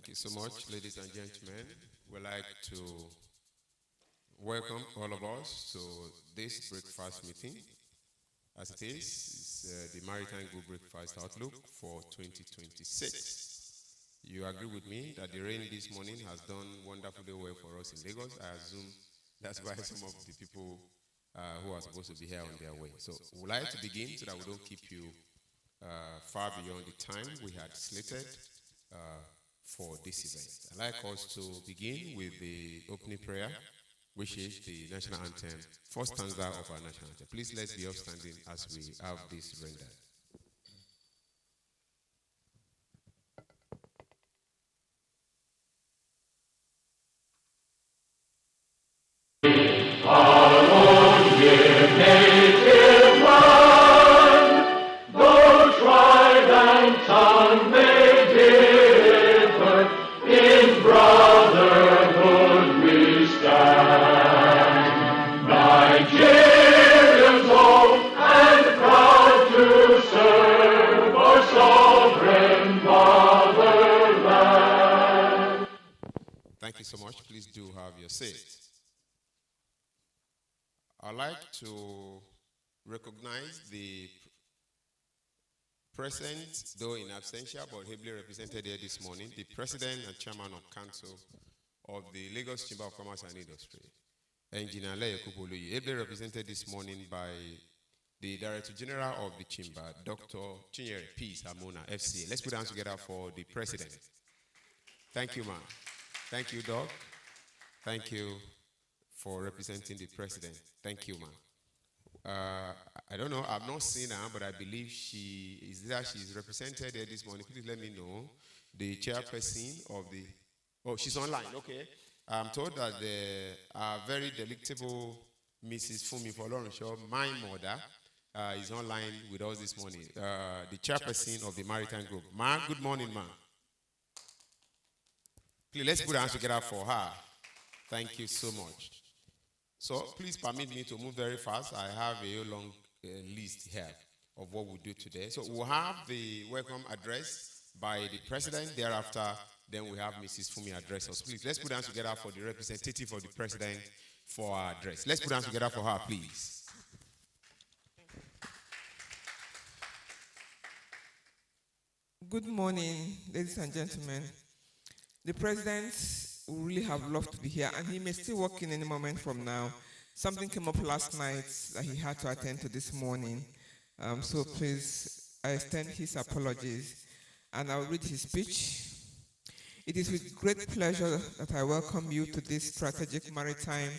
Thank you so much, ladies and gentlemen. We'd like to welcome all of us to this breakfast meeting. As it is the Maritime Group Breakfast Outlook for 2026. You agree with me that the rain this morning has done wonderfully well for us in Lagos. I assume that's why some of the people who are supposed to be here on their way. So we'd like to begin so that we don't keep you far beyond the time we had slated for this event. I'd like us to begin with the opening prayer, which is the national anthem, first stanza of our national anthem. Please let's be upstanding as we have this rendered. Thank you so much. Please do have your seat. I'd like to recognize the present, though in absentia, but ably represented here this morning, the President and Chairman of Council of the Lagos Chamber of Commerce and Industry, Engineer Leye Kupoluyi, ably represented this morning by the Director General of the Chamber, Dr. Chinyere Peace Hamona, FCA. Let's put hands together for the President. Thank you, ma'am. Thank you, Doc. Thank you for representing the President. Thank you, ma'am. I don't know, I've not seen her, but I believe she's represented here this morning. Please let me know. The chairperson of the, oh, she's online, okay. I'm told that the very delectable Mrs. Fumi Folorunso, my mother, is online with us this morning. The chairperson of the Maritime Group. Ma, good morning, ma. Please, let's put our hands together for her. Thank you so much. So please permit me to move very fast. I have a long list here of what we'll do today. So we'll have the welcome address by the President. Thereafter, then we have Mrs. Fumi address us. Please, let's put hands together for the representative of the President for our address. Let's put hands together for her, please. Good morning, ladies and gentlemen. The President would really have loved to be here, and he may still walk in any moment from now. Something came up last night that he had to attend to this morning. So please, I extend his apologies, and I'll read his speech. It is with great pleasure that I welcome you to this strategic maritime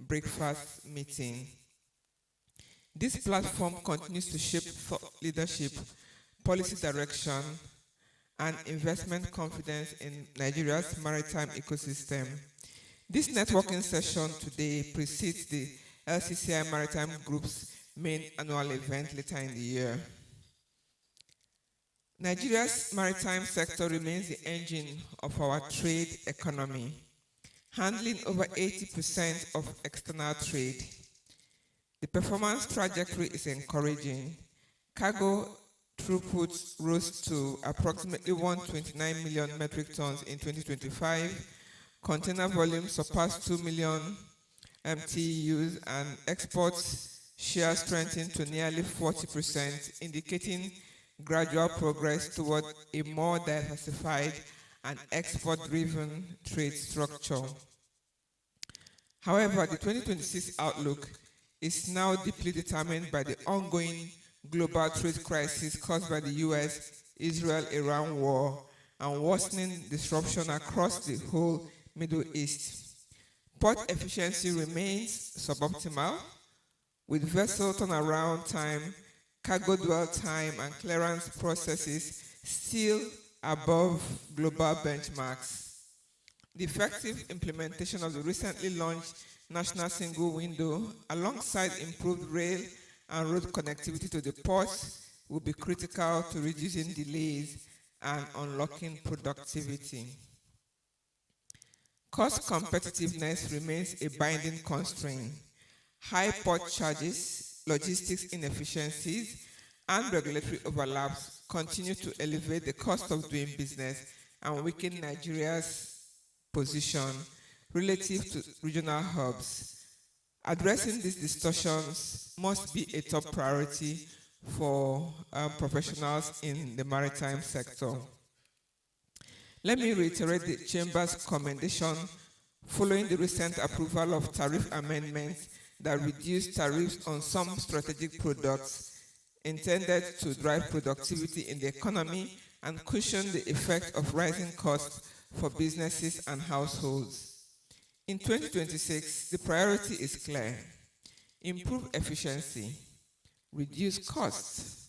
breakfast meeting. This platform continues to shape thought leadership, policy direction, and investment confidence in Nigeria's maritime ecosystem. This networking session today precedes the LCCI Maritime Group's main annual event later in the year. Nigeria's maritime sector remains the engine of our trade economy, handling over 80% of external trade. The performance trajectory is encouraging. Cargo throughput rose to approximately 129 million metric tons in 2025. Container volume surpassed 2 million MTUs, and exports share strengthened to nearly 40%, indicating gradual progress toward a more diversified and export-driven trade structure. However, the 2026 outlook is now deeply determined by the ongoing global trade crisis caused by the US-Israel-Iran war and worsening disruption across the whole Middle East. Port efficiency remains suboptimal, with vessel turnaround time, cargo dwell time, and clearance processes still above global benchmarks. The effective implementation of the recently launched National Single Window, alongside improved rail and road connectivity to the ports, will be critical to reducing delays and unlocking productivity. Cost competitiveness remains a binding constraint. High port charges, logistics inefficiencies, and regulatory overlaps continue to elevate the cost of doing business and weaken Nigeria's position relative to regional hubs. Addressing these distortions must be a top priority for professionals in the maritime sector. Let me reiterate the Chamber's commendation following the recent approval of tariff amendments that reduce tariffs on some strategic products intended to drive productivity in the economy and cushion the effect of rising costs for businesses and households. In 2026, the priority is clear: improve efficiency, reduce costs,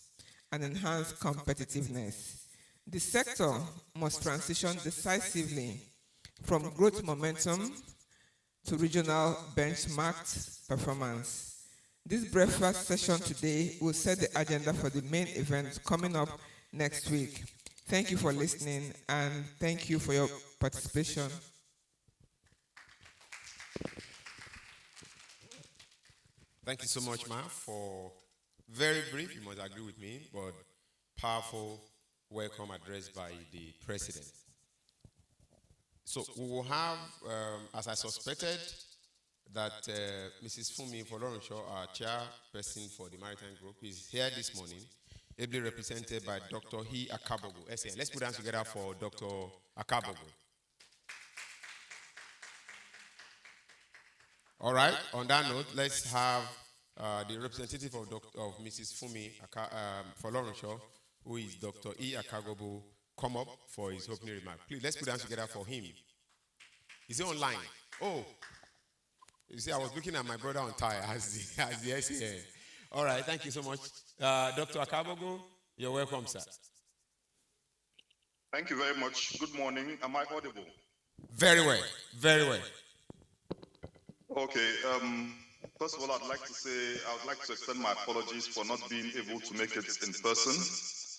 and enhance competitiveness. The sector must transition decisively from growth momentum to regional benchmarked performance. This breakfast session today will set the agenda for the main event coming up next week. Thank you for listening, and thank you for your participation. Thank you so much, Ma, for very brief, you must agree with me, but powerful welcome address by the President. So we will have, as I suspected, that Mrs. Fumi Folorenshaw, our chairperson for the Maritime Group, is here this morning, ably represented by Dr. He Akabogo. Let's put hands together for Dr. Akabogo. All right, on that note, let's have the representative of Mrs. Fumi Folorenshaw, who is Dr. E. Akagobo, come up for his opening remark. Please, let's put hands together for him. Is he online? Oh, you see, I was looking at my brother on tie as the SAN. All right, thank you so much. Dr. Akabogo, you're welcome, sir. Thank you very much. Good morning. Am I audible? Very well, very well. Okay. First of all, I would like to extend my apologies for not being able to make it in person.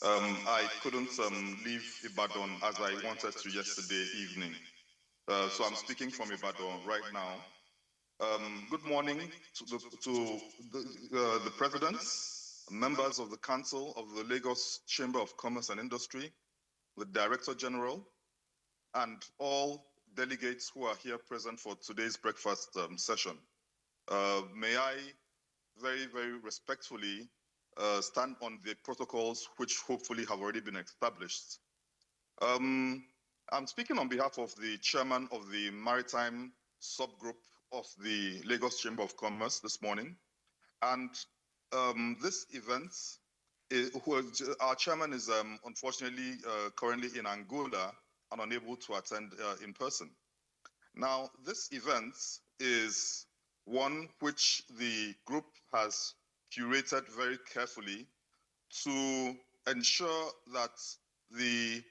I couldn't leave Ibadan as I wanted to yesterday evening. So I'm speaking from Ibadan right now. Good morning to the presidents, members of the Council of the Lagos Chamber of Commerce and Industry, the Director General, and all delegates who are here present for today's breakfast session. May I very, very respectfully stand on the protocols which hopefully have already been established. I'm speaking on behalf of the chairman of the Maritime subgroup of the Lagos Chamber of Commerce this morning. And this event, our chairman is unfortunately currently in Angola and unable to attend in person. Now, this event is one which the group has curated very carefully to ensure that the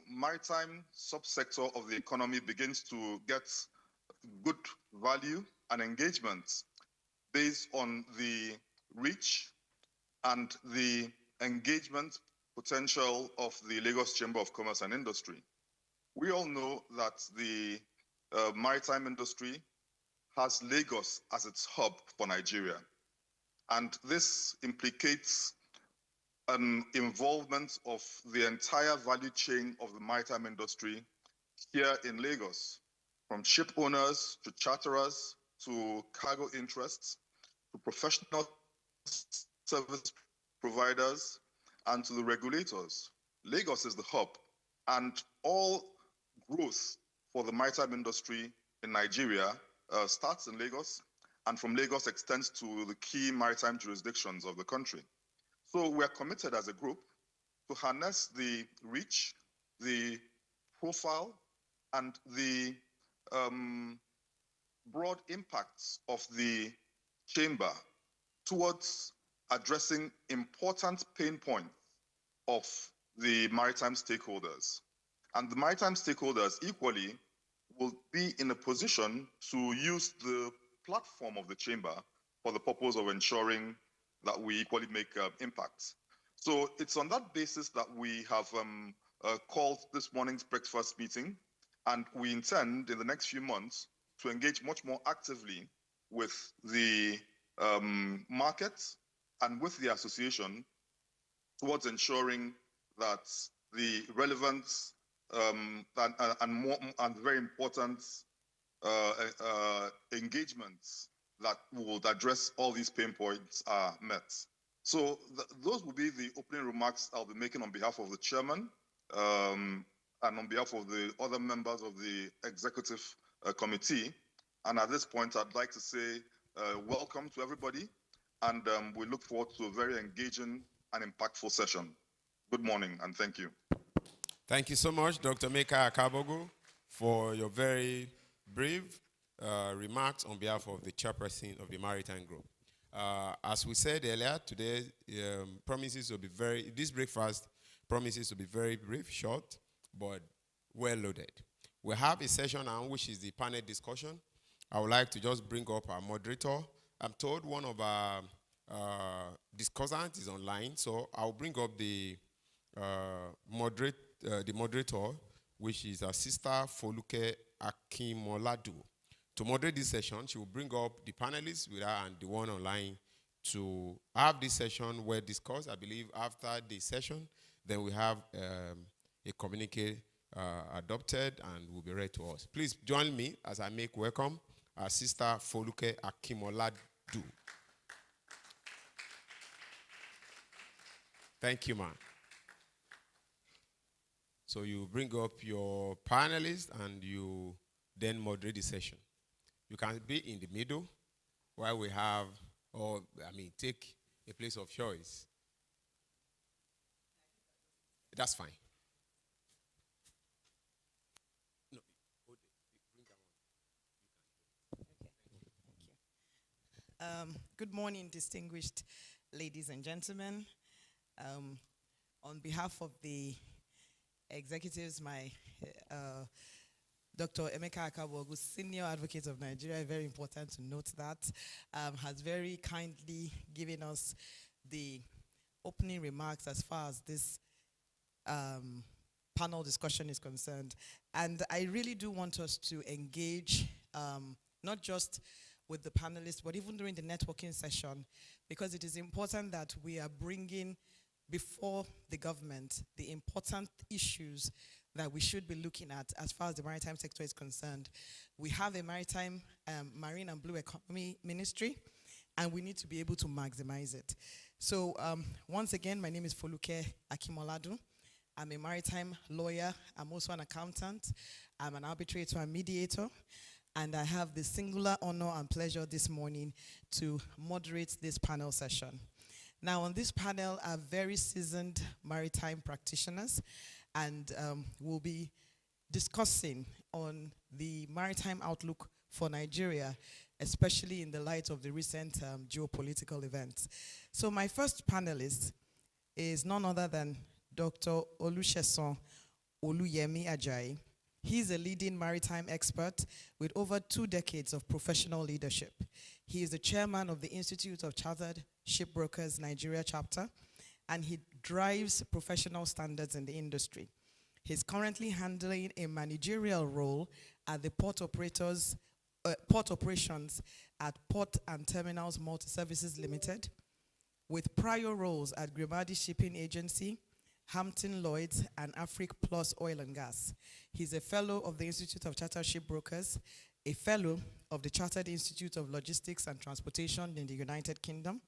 maritime subsector of the economy begins to get good value and engagement based on the reach and the engagement potential of the Lagos Chamber of Commerce and Industry. We all know that the maritime industry has Lagos as its hub for Nigeria. And this implicates an involvement of the entire value chain of the maritime industry here in Lagos, from ship owners to charterers to cargo interests to professional service providers and to the regulators. Lagos is the hub, and all growth for the maritime industry in Nigeria starts in Lagos, and from Lagos extends to the key maritime jurisdictions of the country. So we're committed as a group to harness the reach, the profile, and the broad impacts of the chamber towards addressing important pain points of the maritime stakeholders. And the maritime stakeholders equally will be in a position to use the platform of the chamber for the purpose of ensuring that we equally make impacts. So it's on that basis that we have called this morning's breakfast meeting, and we intend in the next few months to engage much more actively with the market and with the association towards ensuring that the relevant and very important engagements that would address all these pain points are met. So those will be the opening remarks I'll be making on behalf of the chairman and on behalf of the other members of the executive committee. And at this point, I'd like to say welcome to everybody, and we look forward to a very engaging and impactful session. Good morning, and thank you. Thank you so much, Dr. Meka Akabogu, for your very brief remarks on behalf of the chairperson of the Maritime Group. As we said earlier, today promises to be this breakfast promises to be very brief, short, but well loaded. We have a session now, which is the panel discussion. I would like to just bring up our moderator. I'm told one of our discussants is online, so I'll bring up the moderator, which is our sister Foluke Akimoladu. To moderate this session, she will bring up the panelists with her and the one online to have this session well discussed. I believe after the session, then we have a communique adopted and will be read to us. Please join me as I make welcome our sister Foluke Akimoladu. Thank you, ma'am. So you bring up your panelists and you then moderate the session. You can be in the middle while we have, take a place of choice. That's fine. No, bring that one. Okay. Good morning, distinguished ladies and gentlemen. On behalf of the executives, my Dr. Emeka Akabogu, Senior Advocate of Nigeria, very important to note that, has very kindly given us the opening remarks as far as this panel discussion is concerned. And I really do want us to engage, not just with the panelists, but even during the networking session, because it is important that we are bringing before the government the important issues that we should be looking at as far as the maritime sector is concerned. We have a maritime, marine and blue economy ministry, and we need to be able to maximize it. So once again, my name is Foluke Akimoladu. I'm a maritime lawyer. I'm also an accountant. I'm an arbitrator and mediator. And I have the singular honor and pleasure this morning to moderate this panel session. Now, on this panel are very seasoned maritime practitioners, and we'll be discussing on the maritime outlook for Nigeria, especially in the light of the recent geopolitical events. So my first panelist is none other than Dr. Olusegun Oluyemi Ajayi. He's a leading maritime expert with over 2 decades of professional leadership. He is the chairman of the Institute of Chartered Shipbrokers Nigeria chapter, and he drives professional standards in the industry. He's currently handling a managerial role at the port operations at Port and Terminals Multi-Services Limited, with prior roles at Grimaldi Shipping Agency, Hampton Lloyds, and Afric Plus Oil and Gas. He's a fellow of the Institute of Chartered Shipbrokers, a fellow of the Chartered Institute of Logistics and Transportation in the United Kingdom.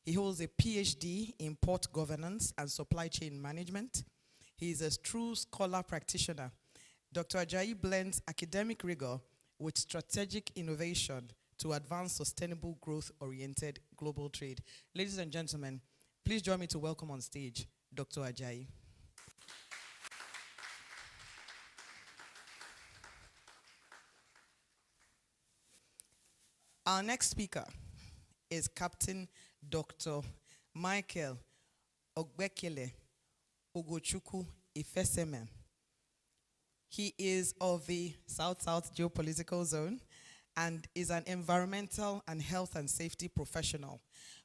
He holds a PhD in port governance and supply chain management. He is a true scholar practitioner. Dr. Ajayi blends academic rigor with strategic innovation to advance sustainable growth-oriented global trade. Ladies and gentlemen, please join me to welcome on stage Dr. Ajayi. Our next speaker is Captain Dr. Michael Ogbekele Ogochukwu Ifeseme. He is of the South-South geopolitical zone and is an environmental and health and safety professional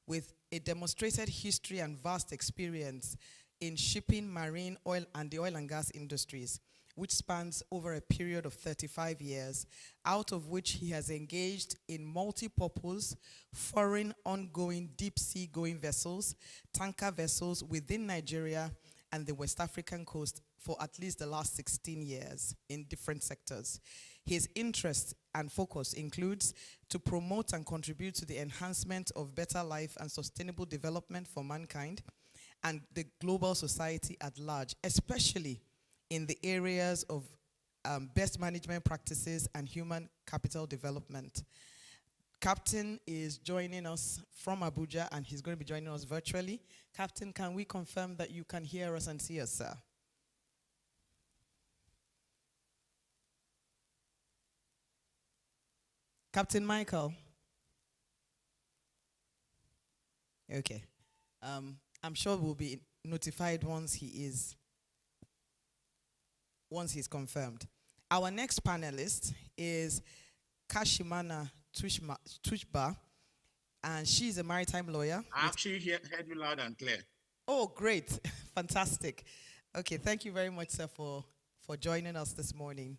with a demonstrated history and vast experience in shipping, marine, oil, and the oil and gas industries, which spans over a period of 35 years, out of which he has engaged in multi-purpose, foreign, ongoing, deep-sea-going vessels, tanker vessels within Nigeria and the West African coast for at least the last 16 years in different sectors. His interest and focus includes to promote and contribute to the enhancement of better life and sustainable development for mankind and the global society at large, especially in the areas of best management practices and human capital development. Captain is joining us from Abuja, and he's going to be joining us virtually. Captain, can we confirm that you can hear us and see us, sir? Captain Michael? Okay. I'm sure we'll be notified once he's confirmed. Our next panelist is Kashimana Tushba, and she's a maritime lawyer. I actually heard you loud and clear. Oh, great. Fantastic. Okay, thank you very much, sir, for joining us this morning.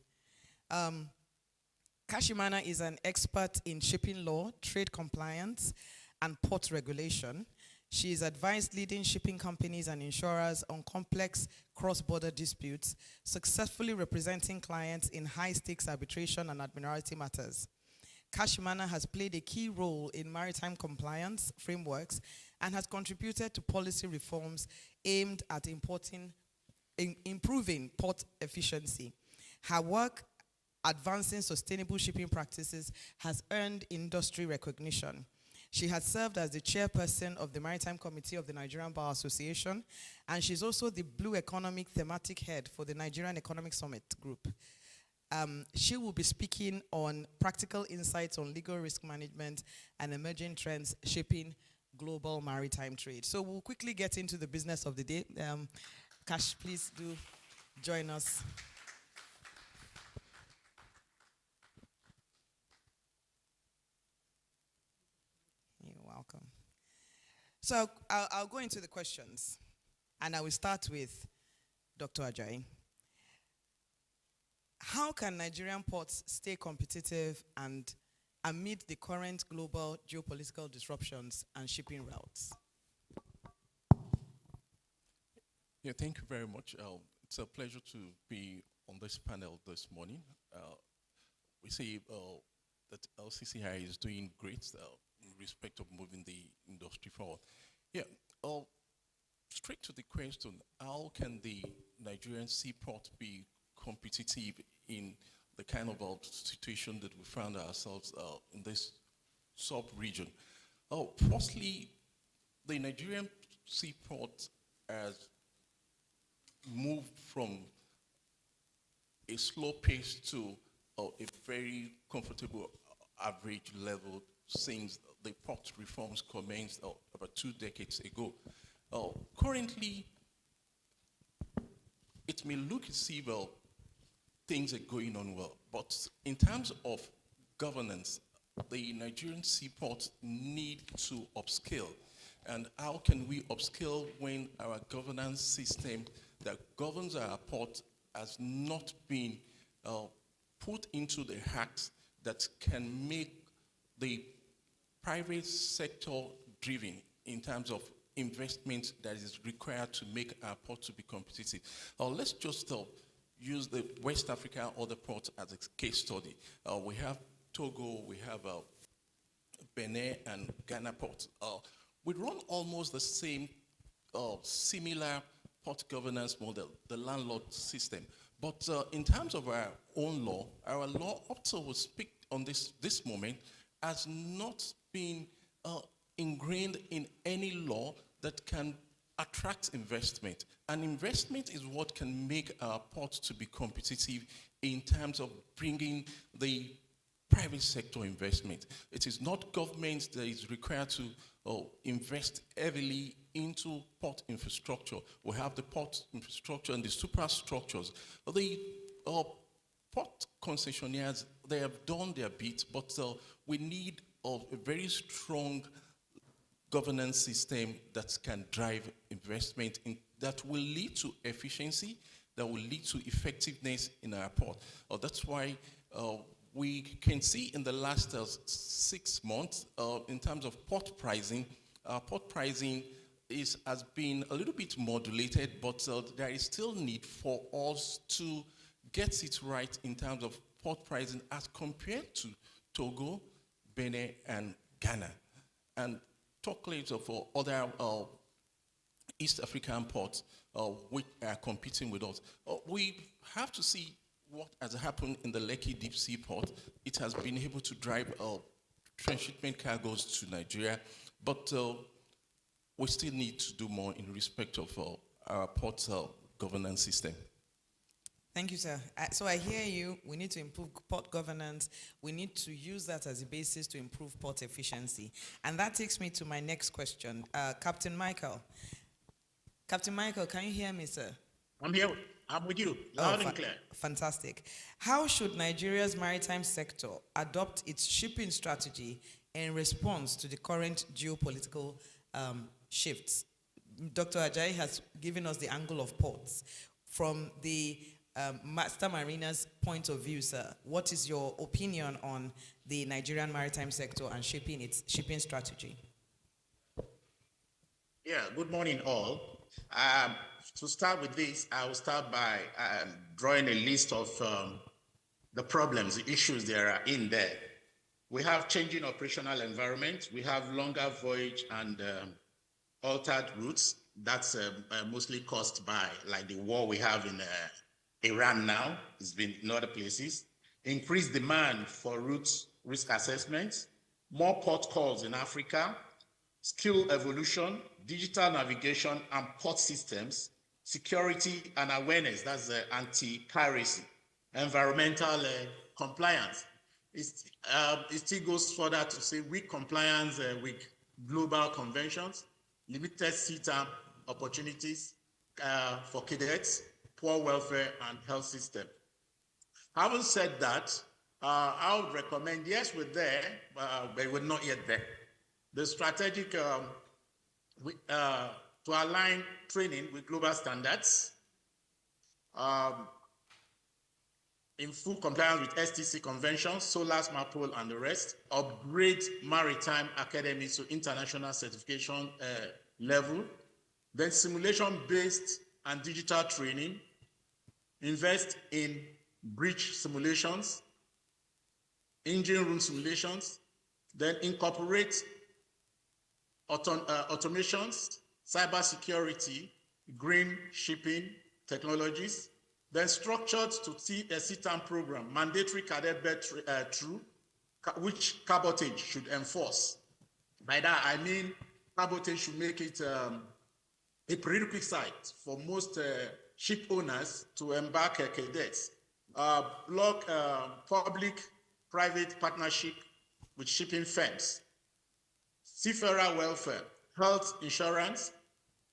Kashimana is an expert in shipping law, trade compliance, and port regulation. She has advised leading shipping companies and insurers on complex cross-border disputes, successfully representing clients in high-stakes arbitration and admiralty matters. Kashimana has played a key role in maritime compliance frameworks and has contributed to policy reforms aimed at improving port efficiency. Her work advancing sustainable shipping practices has earned industry recognition. She has served as the chairperson of the Maritime Committee of the Nigerian Bar Association, and she's also the Blue Economic Thematic Head for the Nigerian Economic Summit Group. She will be speaking on practical insights on legal risk management and emerging trends shaping global maritime trade. So we'll quickly get into the business of the day. Kash, please do join us. Welcome. So I'll go into the questions, and I will start with Dr. Ajayi. How can Nigerian ports stay competitive and amid the current global geopolitical disruptions and shipping routes? Yeah, thank you very much. It's a pleasure to be on this panel this morning. We see that LCCI is doing great in respect of moving the industry forward. Yeah, straight to the question, how can the Nigerian seaport be competitive in the kind of situation that we found ourselves in this sub-region? Firstly, the Nigerian seaport has moved from a slow pace to a very comfortable average level since the port reforms commenced about 2 decades ago. Currently, it may look as if things are going on well, but in terms of governance, the Nigerian seaports need to upscale. And how can we upscale when our governance system that governs our port has not been put into the act that can make the private sector driven in terms of investment that is required to make our port to be competitive? Let's just use the West Africa other ports as a case study. We have Togo, we have Benin and Ghana ports. We run almost the same similar port governance model, the landlord system. But in terms of our own law, our law up to we speak on this moment has not been ingrained in any law that can attract investment. And investment is what can make our ports to be competitive in terms of bringing the private sector investment. It is not government that is required to invest heavily into port infrastructure. We have the port infrastructure and the superstructures. The port concessionaires, they have done their bit, but we need a very strong governance system that can drive investment that will lead to efficiency, that will lead to effectiveness in our port. That's why we can see in the last 6 months, in terms of port pricing has been a little bit modulated, but there is still need for us to get it right in terms of port pricing as compared to Togo, Benin, and Ghana. And talk later for other East African ports which are competing with us. We have to see what has happened in the Lekki Deep Sea Port. It has been able to drive transshipment cargoes to Nigeria, but we still need to do more in respect of our port governance system. Thank you, sir. So I hear you. We need to improve port governance. We need to use that as a basis to improve port efficiency. And that takes me to my next question. Captain Michael. Captain Michael, can you hear me, sir? I'm here. I'm with you, loud and clear. Fantastic. How should Nigeria's maritime sector adopt its shipping strategy in response to the current geopolitical shifts? Dr. Ajayi has given us the angle of ports. From the Master Marina's point of view, sir, what is your opinion on the Nigerian maritime sector and shaping its shipping strategy? Yeah, good morning, all. To start with this, I will start by drawing a list of the problems, the issues there are in there. We have changing operational environment. We have longer voyage and altered routes. That's mostly caused by like the war we have in Iran now. It's been in other places. Increased demand for route risk assessments, more port calls in Africa, skill evolution, digital navigation and port systems, security and awareness, that's anti-piracy, environmental compliance. It still goes further to say weak compliance with global conventions, limited sea time opportunities for cadets, poor welfare and health system. Having said that, I would recommend, yes, we're there, but we're not yet there. The strategic, to align training with global standards, in full compliance with STC conventions, SOLAS, MAPOL, and the rest, upgrade maritime academies to international certification level, then simulation-based and digital training, invest in breach simulations, engine room simulations, then incorporate automations, cybersecurity, green shipping technologies, then structured to a CTAM program, mandatory cadet bed through, which cabotage should enforce. By that, I mean cabotage should make it a prerequisite for most ship owners to embark cadets. Block public-private partnership with shipping firms, seafarer welfare, health insurance,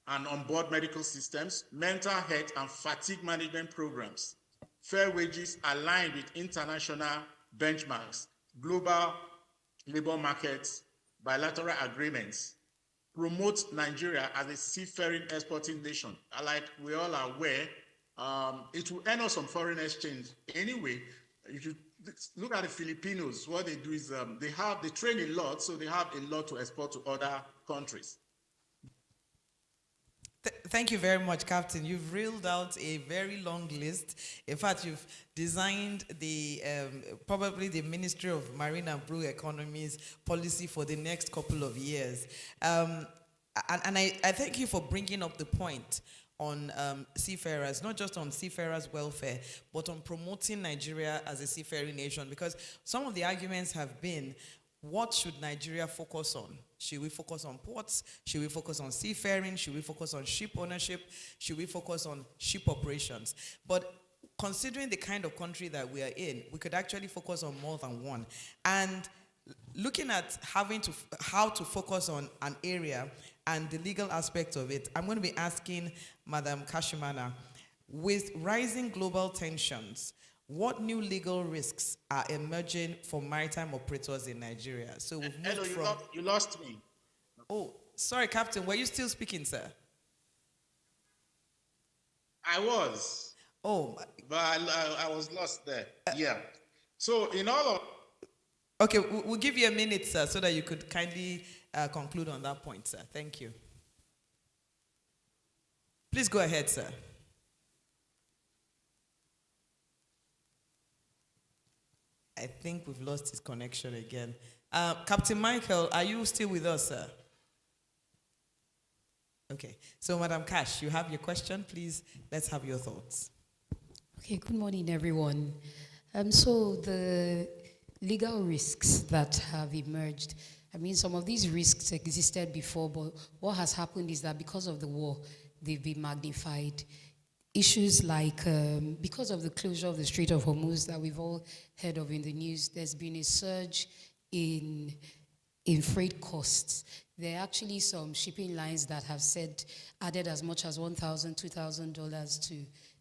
and onboard medical systems, mental health and fatigue management programs, fair wages aligned with international benchmarks, global labor markets, bilateral agreements, promote Nigeria as a seafaring exporting nation. Like we all are aware, it will earn us some foreign exchange. Anyway, if you look at the Filipinos, what they do is they train a lot, so they have a lot to export to other countries. Thank you very much, Captain. You've reeled out a very long list. In fact, you've designed the probably the Ministry of Marine and Blue Economy's policy for the next couple of years. And I thank you for bringing up the point on seafarers, not just on seafarers' welfare, but on promoting Nigeria as a seafaring nation. Because some of the arguments have been, what should Nigeria focus on? Should we focus on ports? Should we focus on seafaring? Should we focus on ship ownership? Should we focus on ship operations? But considering the kind of country that we are in, we could actually focus on more than one. And looking at how to focus on an area and the legal aspect of it, I'm going to be asking Madam Kashimana, with rising global tensions, what new legal risks are emerging for maritime operators in Nigeria? So we've moved from... You lost me. Oh, sorry, Captain. Were you still speaking, sir? I was. Oh. But I was lost there. Yeah. So in all of... Okay, we'll give you a minute, sir, so that you could kindly conclude on that point, sir. Thank you. Please go ahead, sir. I think we've lost his connection again. Captain Michael, are you still with us, sir? Okay. So, Madam Cash, you have your question. Please, let's have your thoughts. Okay, good morning, everyone. So the legal risks that have emerged, I mean, some of these risks existed before, but what has happened is that because of the war, they've been magnified. Issues like, because of the closure of the Strait of Hormuz that we've all heard of in the news, there's been a surge in freight costs. There are actually some shipping lines that have said added as much as $1,000, $2,000 to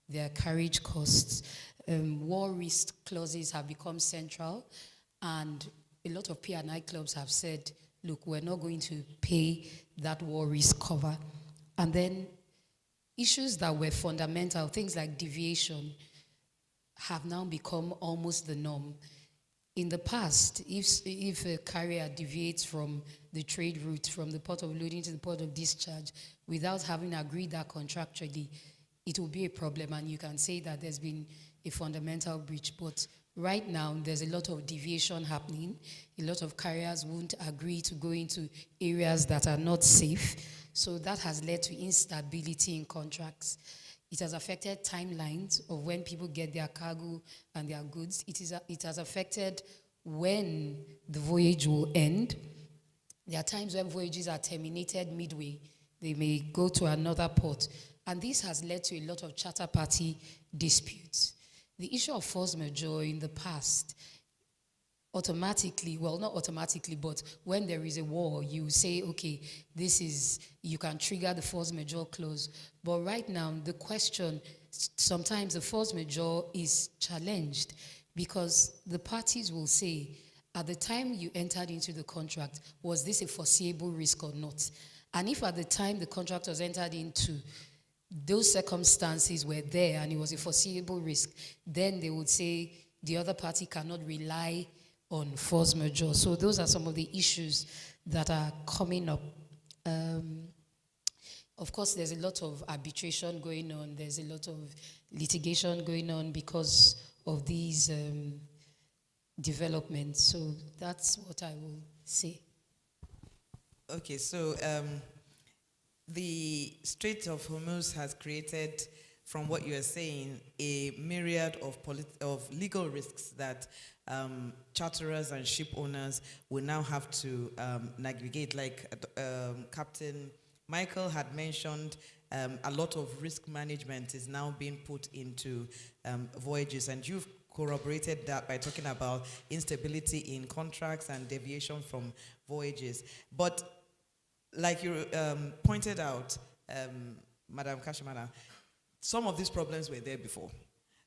their carriage costs. War risk clauses have become central, and a lot of P&I clubs have said, look, we're not going to pay that war risk cover. And then issues that were fundamental, things like deviation, have now become almost the norm. In the past, if a carrier deviates from the trade route, from the port of loading to the port of discharge, without having agreed that contractually, it will be a problem, and you can say that there's been a fundamental breach. But right now, there's a lot of deviation happening. A lot of carriers won't agree to go into areas that are not safe. So that has led to instability in contracts. It has affected timelines of when people get their cargo and their goods. It has affected when the voyage will end. There are times when voyages are terminated midway. They may go to another port. And this has led to a lot of charter party disputes. The issue of force majeure in the past, automatically, well, not automatically, but when there is a war, you say, okay, you can trigger the force majeure clause. But right now, the question, sometimes the force majeure is challenged because the parties will say, at the time you entered into the contract, was this a foreseeable risk or not? And if at the time the contract was entered into, those circumstances were there and it was a foreseeable risk, then they would say the other party cannot rely on force majeure. So those are some of the issues that are coming up. Of course, there's a lot of arbitration going on. There's a lot of litigation going on because of these developments. So that's what I will say. Okay, so the Strait of Hormuz has created, from what you are saying, a myriad of legal risks that charterers and ship owners will now have to navigate. Like Captain Michael had mentioned, a lot of risk management is now being put into voyages, and you've corroborated that by talking about instability in contracts and deviation from voyages. But like you pointed out, Madam Kashimana, some of these problems were there before.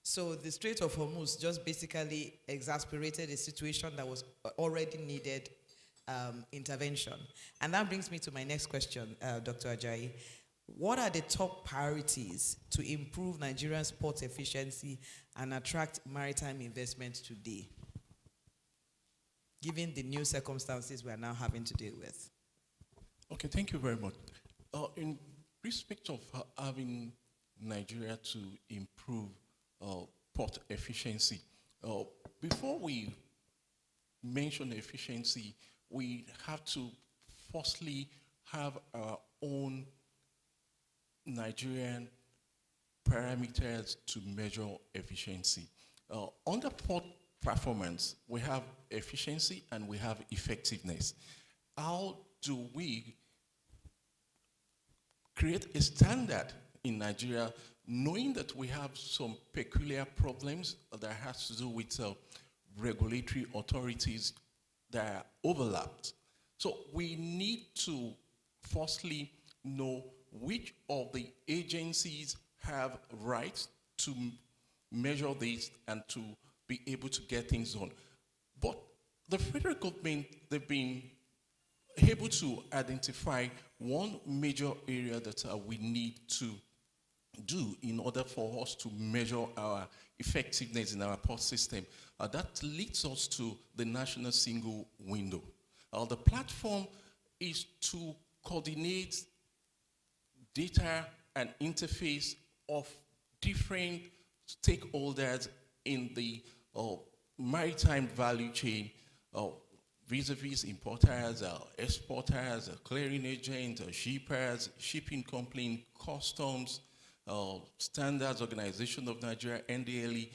So the Strait of Hormuz just basically exasperated a situation that was already needed intervention. And that brings me to my next question, Dr. Ajayi. What are the top priorities to improve Nigeria's port efficiency and attract maritime investment today, given the new circumstances we are now having to deal with? Okay, thank you very much. In respect of having Nigeria to improve port efficiency, before we mention efficiency, we have to firstly have our own Nigerian parameters to measure efficiency. Under port performance, we have efficiency and we have effectiveness. How do we create a standard in Nigeria, knowing that we have some peculiar problems that has to do with regulatory authorities that are overlapped? So we need to firstly know which of the agencies have rights to measure this and to be able to get things done. But the federal government, they've been able to identify one major area that we need to do in order for us to measure our effectiveness in our port system. That leads us to the national single window. The platform is to coordinate data an interface of different stakeholders in the maritime value chain, vis-a-vis importers, exporters, clearing agents, shippers, shipping company, customs, Standards Organization of Nigeria, NDLE,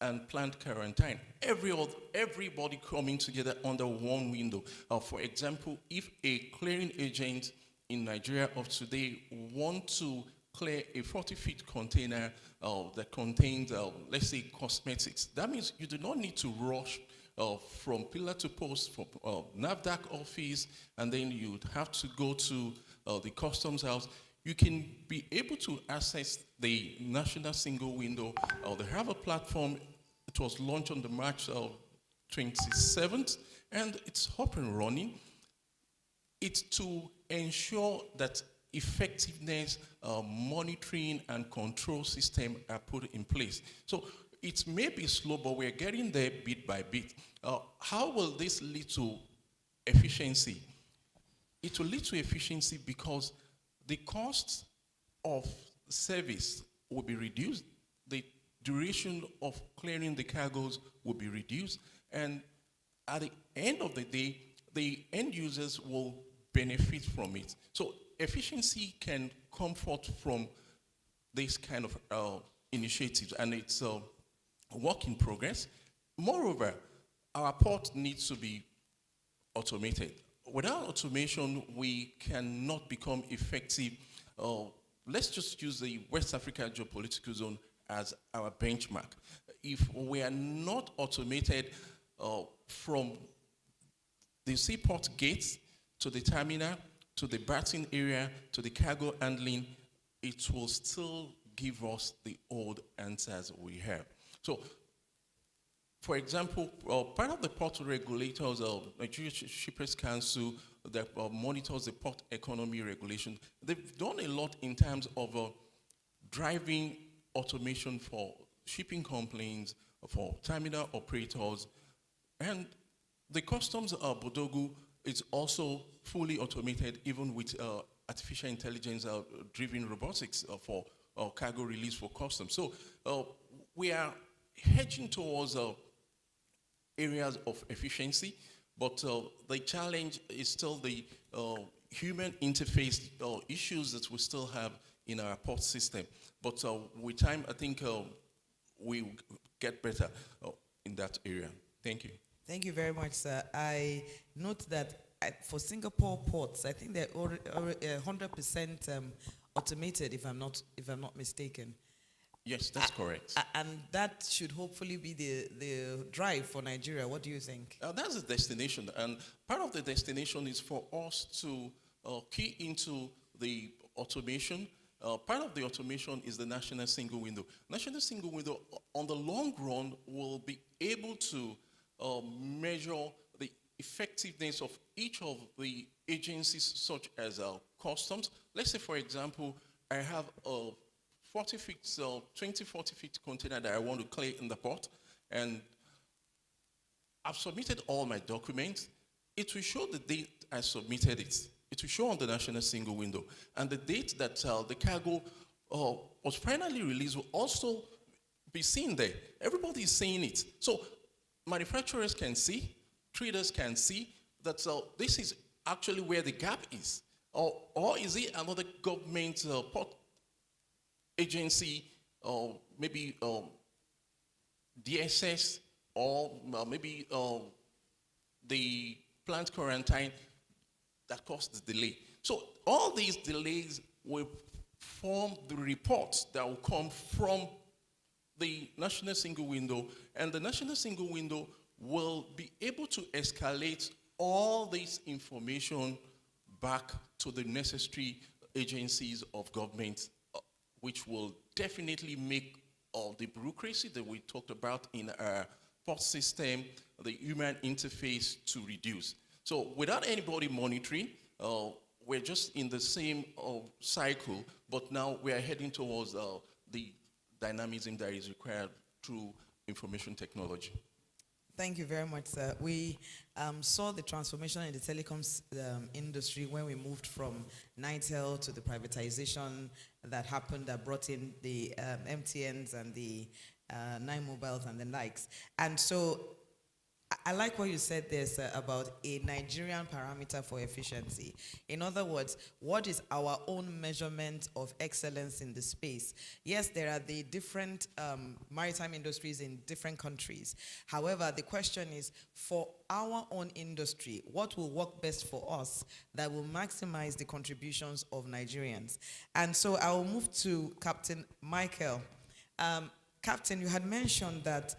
and plant quarantine. Everybody coming together under one window. For example, if a clearing agent in Nigeria of today want to clear a 40-feet container that contains, let's say, cosmetics, that means you do not need to rush from pillar to post from NAFDAC office, and then you'd have to go to the customs house. You can be able to access the national single window. They have a platform. It was launched on the March 27th, and it's up and running. It's to ensure that effectiveness, monitoring, and control system are put in place. So it may be slow, but we're getting there bit by bit. How will this lead to efficiency? It will lead to efficiency because the cost of service will be reduced, the duration of clearing the cargoes will be reduced, and at the end of the day, the end users will benefit from it. So efficiency can come forth from this kind of initiatives, and it's a work in progress. Moreover, our port needs to be automated. Without automation, we cannot become effective. Let's just use the West Africa geopolitical zone as our benchmark. If we are not automated from the seaport gates to the terminal, to the berthing area, to the cargo handling, it will still give us the old answers we have. So, for example, part of the port regulators of Nigeria Shippers Council that monitors the port economy regulation, they've done a lot in terms of driving automation for shipping companies, for terminal operators, and the customs Bodogu is also fully automated, even with artificial intelligence driven robotics for cargo release for customs. So we are hedging towards areas of efficiency, but the challenge is still the human interface issues that we still have in our port system. But with time, I think we get better in that area. Thank you. Thank you very much, sir. I note that for Singapore ports, I think they're 100% automated, if I'm not mistaken. Yes, that's correct. And that should hopefully be the drive for Nigeria. What do you think? That's the destination, and part of the destination is for us to key into the automation. Part of the automation is the national single window. National single window, on the long run, will be able to measure the effectiveness of each of the agencies, such as customs. Let's say, for example, I have a 40 feet, 20, 40 feet container that I want to clear in the port, and I've submitted all my documents. It will show the date I submitted it. It will show on the national single window. And the date that the cargo was finally released will also be seen there. Everybody is seeing it. So manufacturers can see, traders can see that this is actually where the gap is. Or is it another government port agency, or maybe DSS, or maybe the plant quarantine that caused the delay? So all these delays will form the reports that will come from the national single window, and the national single window will be able to escalate all this information back to the necessary agencies of government, which will definitely make the bureaucracy that we talked about in our port system, the human interface, to reduce. So without anybody monitoring, we're just in the same cycle, but now we are heading towards the dynamism that is required through information technology. Thank you very much, sir. We saw the transformation in the telecoms industry when we moved from Nitel to the privatization that happened that brought in the MTNs and the Nine Mobiles and the likes. And so I like what you said there, sir, about a Nigerian parameter for efficiency. In other words, what is our own measurement of excellence in the space? Yes, there are the different maritime industries in different countries. However, the question is, for our own industry, what will work best for us that will maximize the contributions of Nigerians? And so I will move to Captain Michael. Captain, you had mentioned that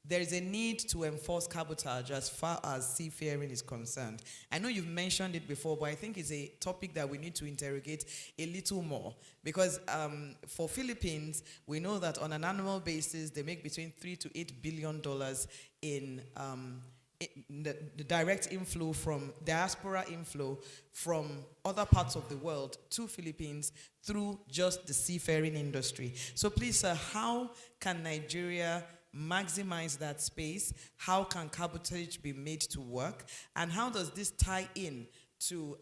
there is a need to enforce cabotage as far as seafaring is concerned. I know you've mentioned it before, but I think it's a topic that we need to interrogate a little more. Because for Philippines, we know that on an annual basis, they make between $3 to $8 billion in the direct inflow from diaspora inflow from other parts of the world to Philippines through just the seafaring industry. So please, sir, how can Nigeria maximize that space? How can cabotage be made to work? And how does this tie in to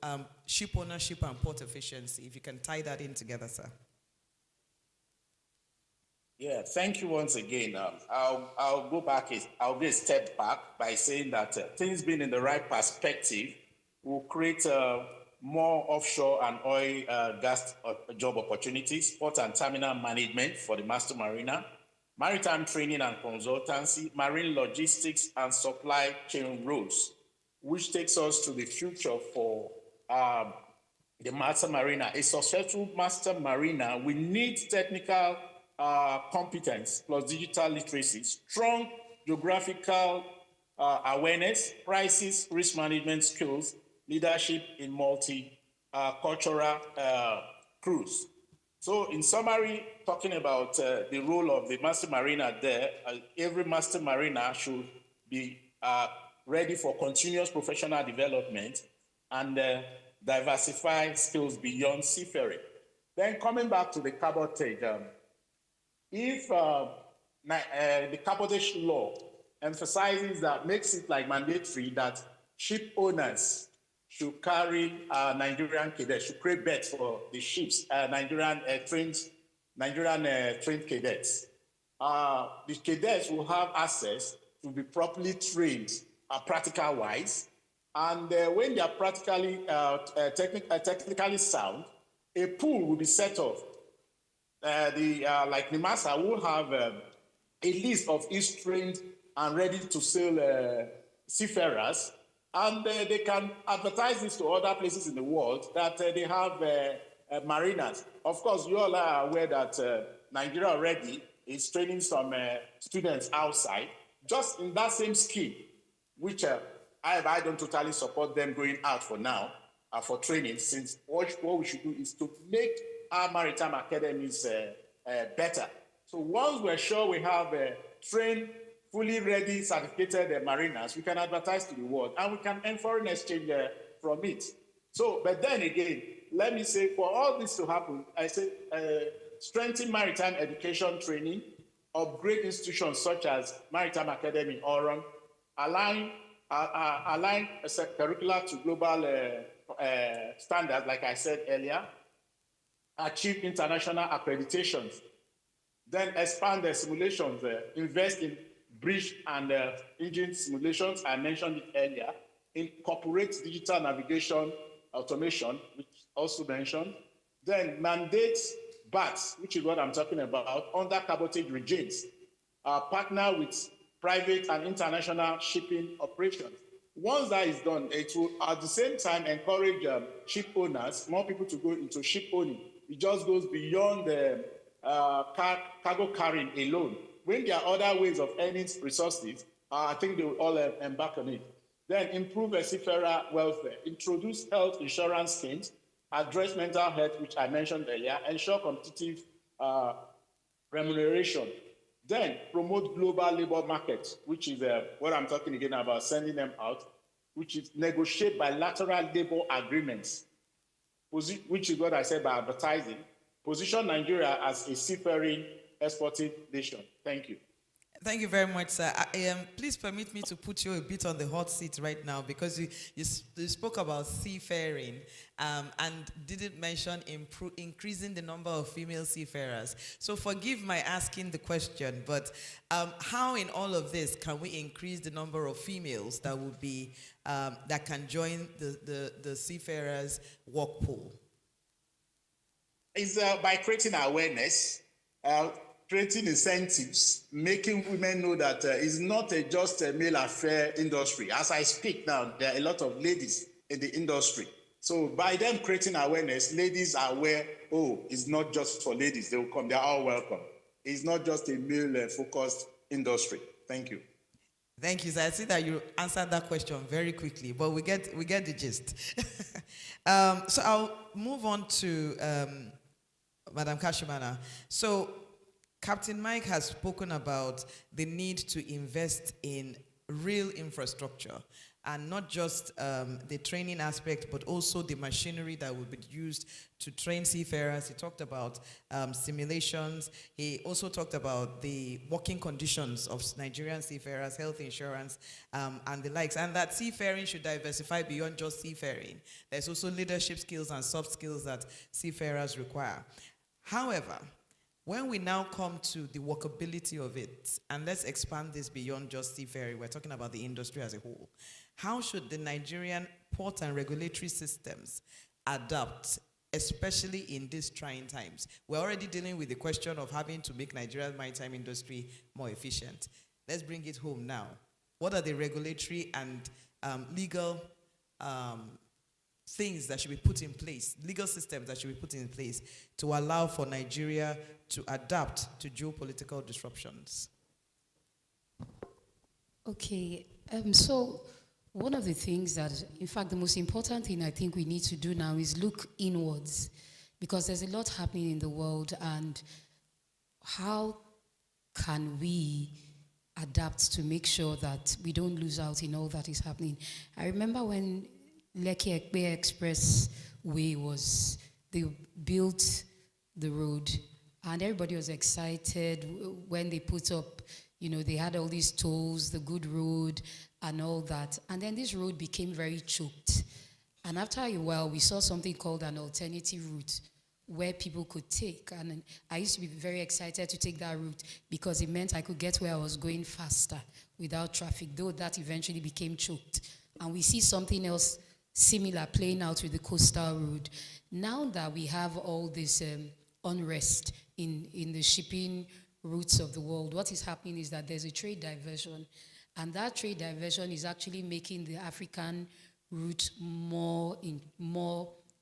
ship ownership and port efficiency? If you can tie that in together, sir. Yeah, thank you once again. I'll go a step back by saying that things being in the right perspective will create more offshore and oil gas job opportunities, port and terminal management for the master mariner, maritime training and consultancy, marine logistics and supply chain roles, which takes us to the future for the master mariner. A successful master mariner, we need technical competence plus digital literacy, strong geographical awareness, crisis risk management skills, leadership in multi-cultural crews. So in summary, talking about the role of the master mariner there, every master mariner should be ready for continuous professional development and diversify skills beyond seafaring. Then coming back to the cabotage, if the cabotage law emphasizes that, makes it like mandatory that ship owners should carry Nigerian cadets, should create beds for the ships, Nigerian trained cadets. The cadets will have access to be properly trained, practical-wise, and when they are practically, technically sound, a pool will be set up. Like NIMASA will have a list of each trained and ready to sail seafarers, and they can advertise this to other places in the world that they have mariners. Of course, you all are aware that Nigeria already is training some students outside, just in that same scheme, which I don't totally support them going out for now for training, since what we should do is to make our maritime academies better. So once we're sure we have trained, fully ready, certificated mariners, we can advertise to the world and we can earn foreign exchange from it. So, but then again, let me say, for all this to happen, I say strengthen maritime education training, upgrade institutions such as Maritime Academy in Oron, align curricula to global standards, like I said earlier, achieve international accreditations, then expand the simulations, invest in bridge and engine simulations, I mentioned it earlier, incorporate digital navigation automation, which also mentioned, then mandate BATs, which is what I'm talking about, under cabotage regimes, partner with private and international shipping operations. Once that is done, it will at the same time encourage ship owners, more people to go into ship owning. It just goes beyond the cargo carrying alone. When there are other ways of earning resources, I think they will all embark on it. Then improve seafarer welfare, introduce health insurance schemes, address mental health, which I mentioned earlier, ensure competitive remuneration. Then promote global labor markets, which is what I'm talking again about, sending them out, which is negotiate bilateral labor agreements, which is what I said by advertising. Position Nigeria as a seafaring exporting nation. Thank you. Thank you very much, sir. Please permit me to put you a bit on the hot seat right now because you spoke about seafaring and didn't mention increasing the number of female seafarers. So forgive my asking the question, but how in all of this can we increase the number of females that would be that can join the seafarers work pool? Is by creating awareness, creating incentives, making women know that it's not just a male affair industry. As I speak now, there are a lot of ladies in the industry. So by them creating awareness, ladies are aware, oh, it's not just for ladies. They will come, they're all welcome. It's not just a male-focused industry. Thank you. Thank you, sir. I see that you answered that question very quickly, but we get the gist. So I'll move on to Madam Kashimana. So Captain Mike has spoken about the need to invest in real infrastructure and not just the training aspect, but also the machinery that will be used to train seafarers. He talked about simulations. He also talked about the working conditions of Nigerian seafarers, health insurance, and the likes, and that seafaring should diversify beyond just seafaring. There's also leadership skills and soft skills that seafarers require. However, when we now come to the workability of it, and let's expand this beyond just seafaring, we're talking about the industry as a whole. How should the Nigerian port and regulatory systems adapt, especially in these trying times? We're already dealing with the question of having to make Nigeria's maritime industry more efficient. Let's bring it home now. What are the regulatory and legal things that should be put in place, legal systems that should be put in place to allow for Nigeria to adapt to geopolitical disruptions? Okay, so one of the things that, in fact, the most important thing I think we need to do now is look inwards, because there's a lot happening in the world, and how can we adapt to make sure that we don't lose out in all that is happening? I remember when Lekki Ekpe Expressway they built the road, and everybody was excited when they put up, they had all these tolls, the good road, and all that. And then this road became very choked. And after a while, we saw something called an alternative route where people could take. And I used to be very excited to take that route because it meant I could get where I was going faster without traffic, though that eventually became choked. And we see something else similar playing out with the coastal road. Now that we have all this unrest in the shipping routes of the world, what is happening is that there's a trade diversion, and that trade diversion is actually making the African route more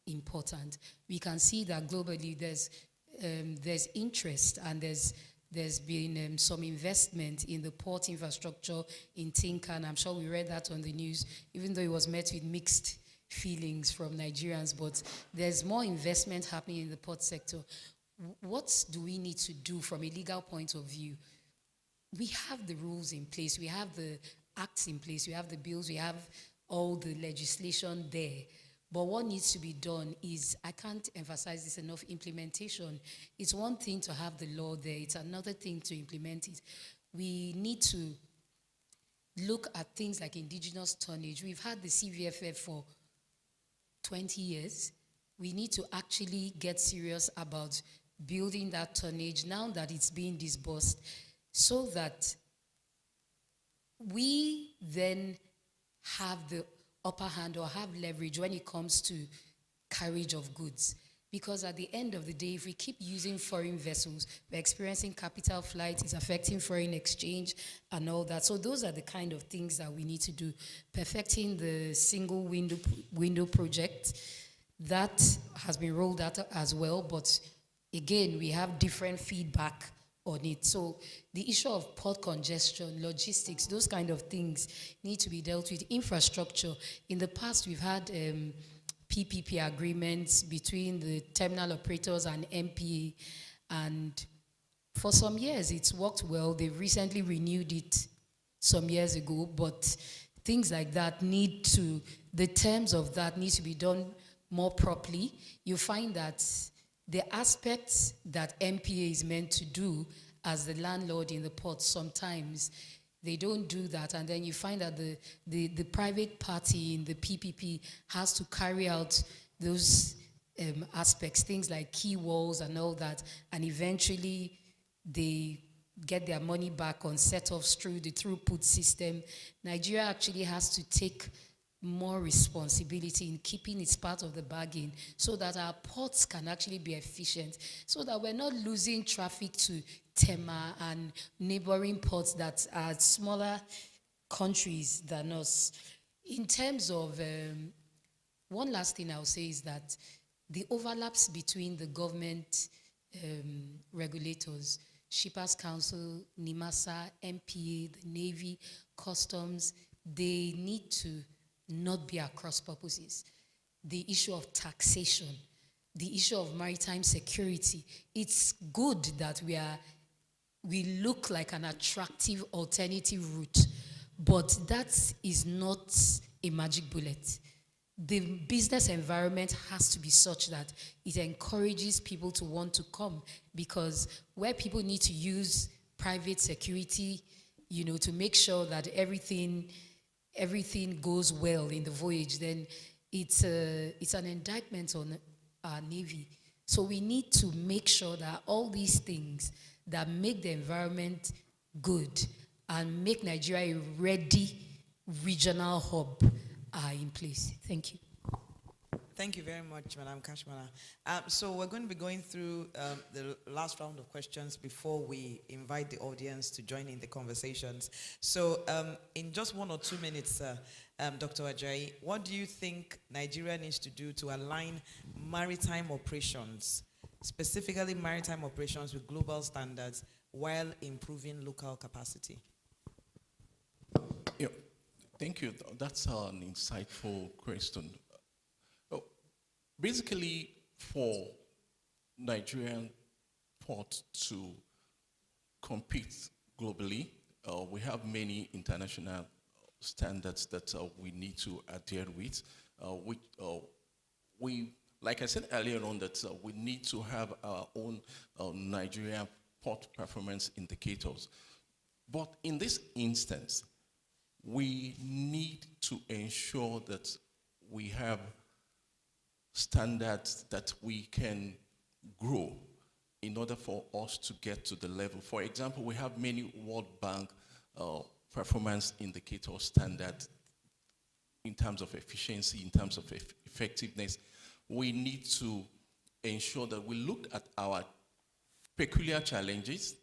important. We can see that globally there's interest, and there's been some investment in the port infrastructure in Tinkan. I'm sure we read that on the news, even though it was met with mixed feelings from Nigerians, but there's more investment happening in the port sector. What do we need to do from a legal point of view? We have the rules in place, we have the acts in place, we have the bills, we have all the legislation there. But what needs to be done is, I can't emphasize this enough, implementation. It's one thing to have the law there, it's another thing to implement it. We need to look at things like indigenous tonnage. We've had the CVFF for 20 years. We need to actually get serious about building that tonnage now that it's being disbursed, so that we then have the upper hand or have leverage when it comes to carriage of goods. Because at the end of the day, if we keep using foreign vessels, we're experiencing capital flight, it's affecting foreign exchange and all that. So those are the kind of things that we need to do. Perfecting the single window project, that has been rolled out as well, but again, we have different feedback on it. So the issue of port congestion, logistics, those kind of things need to be dealt with. Infrastructure. In the past, we've had PPP agreements between the terminal operators and MPA, and for some years it's worked well. They've recently renewed it some years ago, but things like that the terms of that need to be done more properly. You find that the aspects that MPA is meant to do as the landlord in the port, sometimes they don't do that, and then you find that the private party in the PPP has to carry out those aspects, things like key walls and all that, and eventually they get their money back on set-offs through the throughput system. Nigeria actually has to take more responsibility in keeping its part of the bargain so that our ports can actually be efficient, so that we're not losing traffic to Tema and neighboring ports that are smaller countries than us. In terms of, one last thing I'll say is that the overlaps between the government regulators, Shippers Council, NIMASA, MPA, the Navy, Customs, they need to not be at cross purposes. The issue of taxation, the issue of maritime security, it's good that we look like an attractive alternative route, but that is not a magic bullet. The business environment has to be such that it encourages people to want to come, because where people need to use private security, to make sure that everything goes well in the voyage, then it's an indictment on our Navy. So we need to make sure that all these things that make the environment good and make Nigeria a ready regional hub are in place. Thank you. Thank you very much, Madam Kashmana. So we're going to be going through the last round of questions before we invite the audience to join in the conversations. So in just 1 or 2 minutes, Dr. Ajayi, what do you think Nigeria needs to do to align maritime operations, specifically maritime operations, with global standards while improving local capacity? Yeah, thank you. That's an insightful question. Basically, for Nigerian ports to compete globally, we have many international standards that we need to adhere with. Like I said earlier on, that we need to have our own Nigerian port performance indicators. But in this instance, we need to ensure that we have standards that we can grow in order for us to get to the level. For example, we have many World Bank performance indicator standards in terms of efficiency, in terms of effectiveness. We need to ensure that we look at our peculiar challenges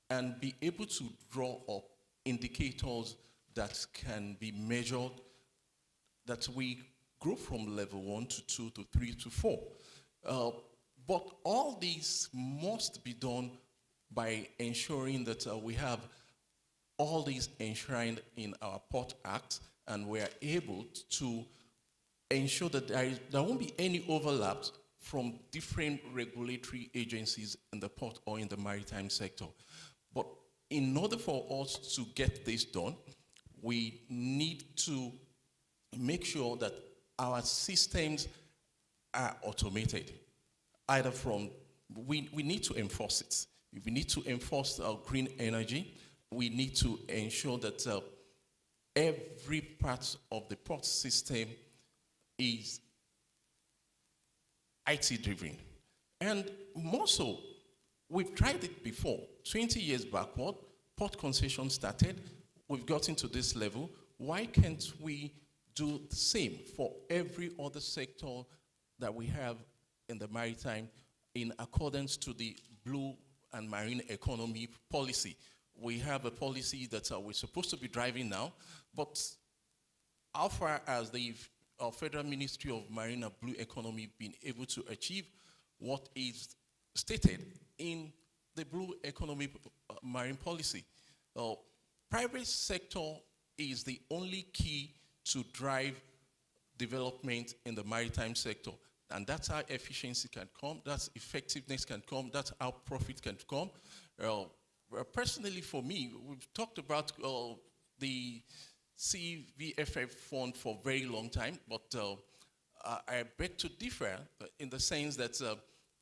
and be able to draw up indicators that can be measured, that we grow from level 1 to 2 to 3 to 4. But all these must be done by ensuring that we have all these enshrined in our Port Act, and we are able to ensure that there won't be any overlaps from different regulatory agencies in the port or in the maritime sector. But in order for us to get this done, we need to make sure that our systems are automated. Either from, we need to enforce it. We need to enforce our green energy. We need to ensure that every part of the port system is IT driven. And more so, we've tried it before. 20 years backward, port concession started. We've gotten to this level. Why can't we do the same for every other sector that we have in the maritime in accordance to the blue and marine economy policy? We have a policy that we're supposed to be driving now, but how far as the Federal Ministry of Marine and Blue Economy been able to achieve what is stated in the blue economy marine policy? Private sector is the only key to drive development in the maritime sector. And that's how efficiency can come, that's effectiveness can come, that's how profit can come. Personally, for me, we've talked about the CVFF fund for a very long time, but I beg to differ in the sense that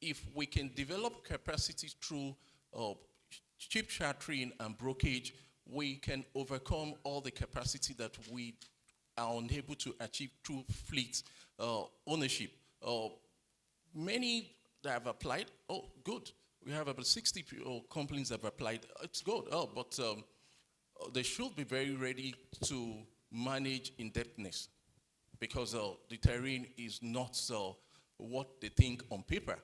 if we can develop capacity through cheap chartering and brokerage, we can overcome all the capacity that we are unable to achieve through fleet ownership. Many that have applied, oh, good. We have about 60 companies that have applied. It's good, but they should be very ready to manage indebtedness, because the terrain is not what they think on paper.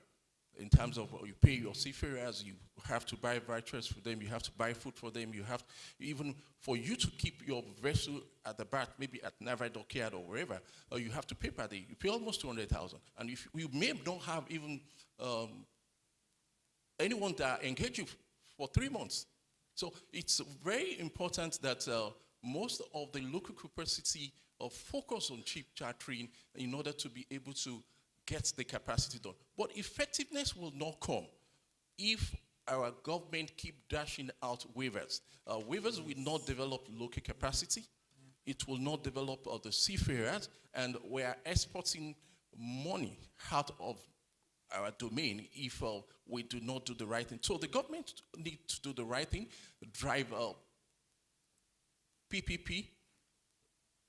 In terms of you pay your seafarers, you have to buy vouchers for them, you have to buy food for them, you have to, even for you to keep your vessel at the back, maybe at Naval Dockyard or wherever, you have to pay per day. You pay almost 200,000, and if you may not have even anyone that engage you for 3 months. So it's very important that most of the local capacity focus on cheap chartering in order to be able to get the capacity done. But effectiveness will not come if our government keep dashing out waivers. Waivers will not develop local capacity. It will not develop the seafarers, and we are exporting money out of our domain if we do not do the right thing. So the government needs to do the right thing, drive PPP.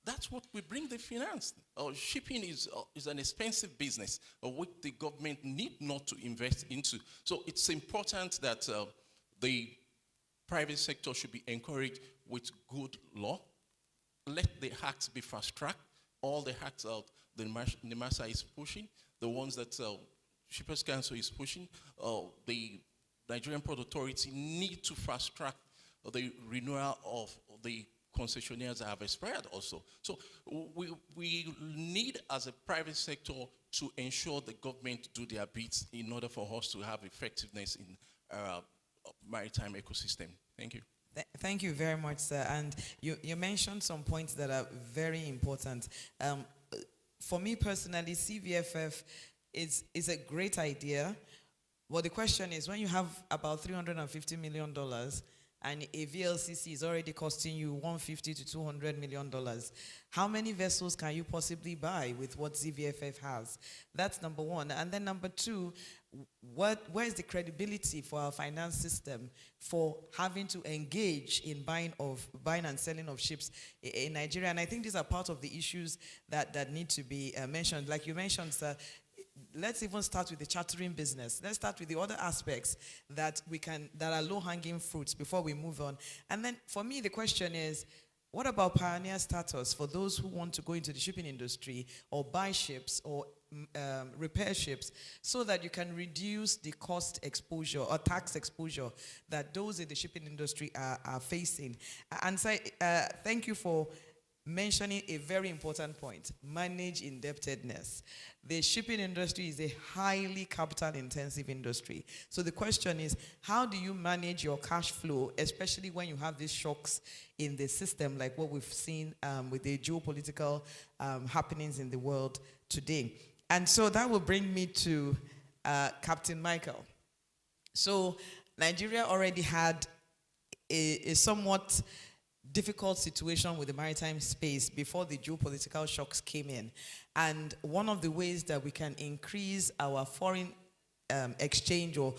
That's what we bring the finance. Shipping is an expensive business, which the government need not to invest into. So it's important that the private sector should be encouraged with good law. Let the acts be fast-tracked. All the acts the NIMASA is pushing, the ones that Shippers Council is pushing, the Nigerian Port Authority need to fast-track the renewal of the concessionaires that have expired also. So we need, as a private sector, to ensure the government do their bits in order for us to have effectiveness in our maritime ecosystem. Thank you. Thank you very much, sir. And you mentioned some points that are very important. For me personally, CVFF is a great idea. Well, the question is, when you have about $350 million and a VLCC is already costing you $150 to $200 million, how many vessels can you possibly buy with what CVFF has? That's number one. And then number two, where is the credibility for our finance system for having to engage in buying and selling of ships in Nigeria? And I think these are part of the issues that need to be mentioned. Like you mentioned, sir, let's even start with the chartering business. Let's start with the other aspects that are low-hanging fruits before we move on. And then for me, the question is, what about pioneer status for those who want to go into the shipping industry or buy ships or repair ships, so that you can reduce the cost exposure or tax exposure that those in the shipping industry are facing? And so, thank you for mentioning a very important point: manage indebtedness. The shipping industry is a highly capital-intensive industry. So the question is, how do you manage your cash flow, especially when you have these shocks in the system, like what we've seen with the geopolitical happenings in the world today? And so that will bring me to Captain Michael. So Nigeria already had a somewhat difficult situation with the maritime space before the geopolitical shocks came in. And one of the ways that we can increase our foreign exchange or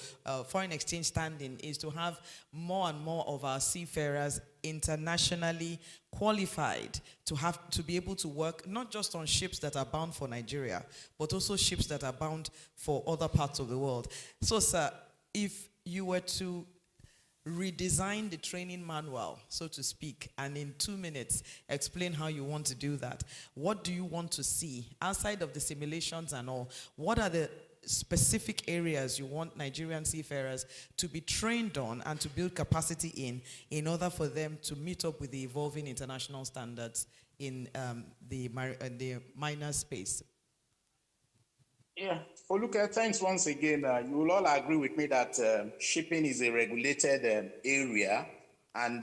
foreign exchange standing is to have more and more of our seafarers internationally qualified to be able to work not just on ships that are bound for Nigeria, but also ships that are bound for other parts of the world. So, sir, if you were to redesign the training manual, so to speak, and in 2 minutes explain how you want to do that, what do you want to see outside of the simulations and all? What are the specific areas you want Nigerian seafarers to be trained on and to build capacity in order for them to meet up with the evolving international standards in the minor space? Yeah, Foluke, thanks once again. You will all agree with me that shipping is a regulated area, and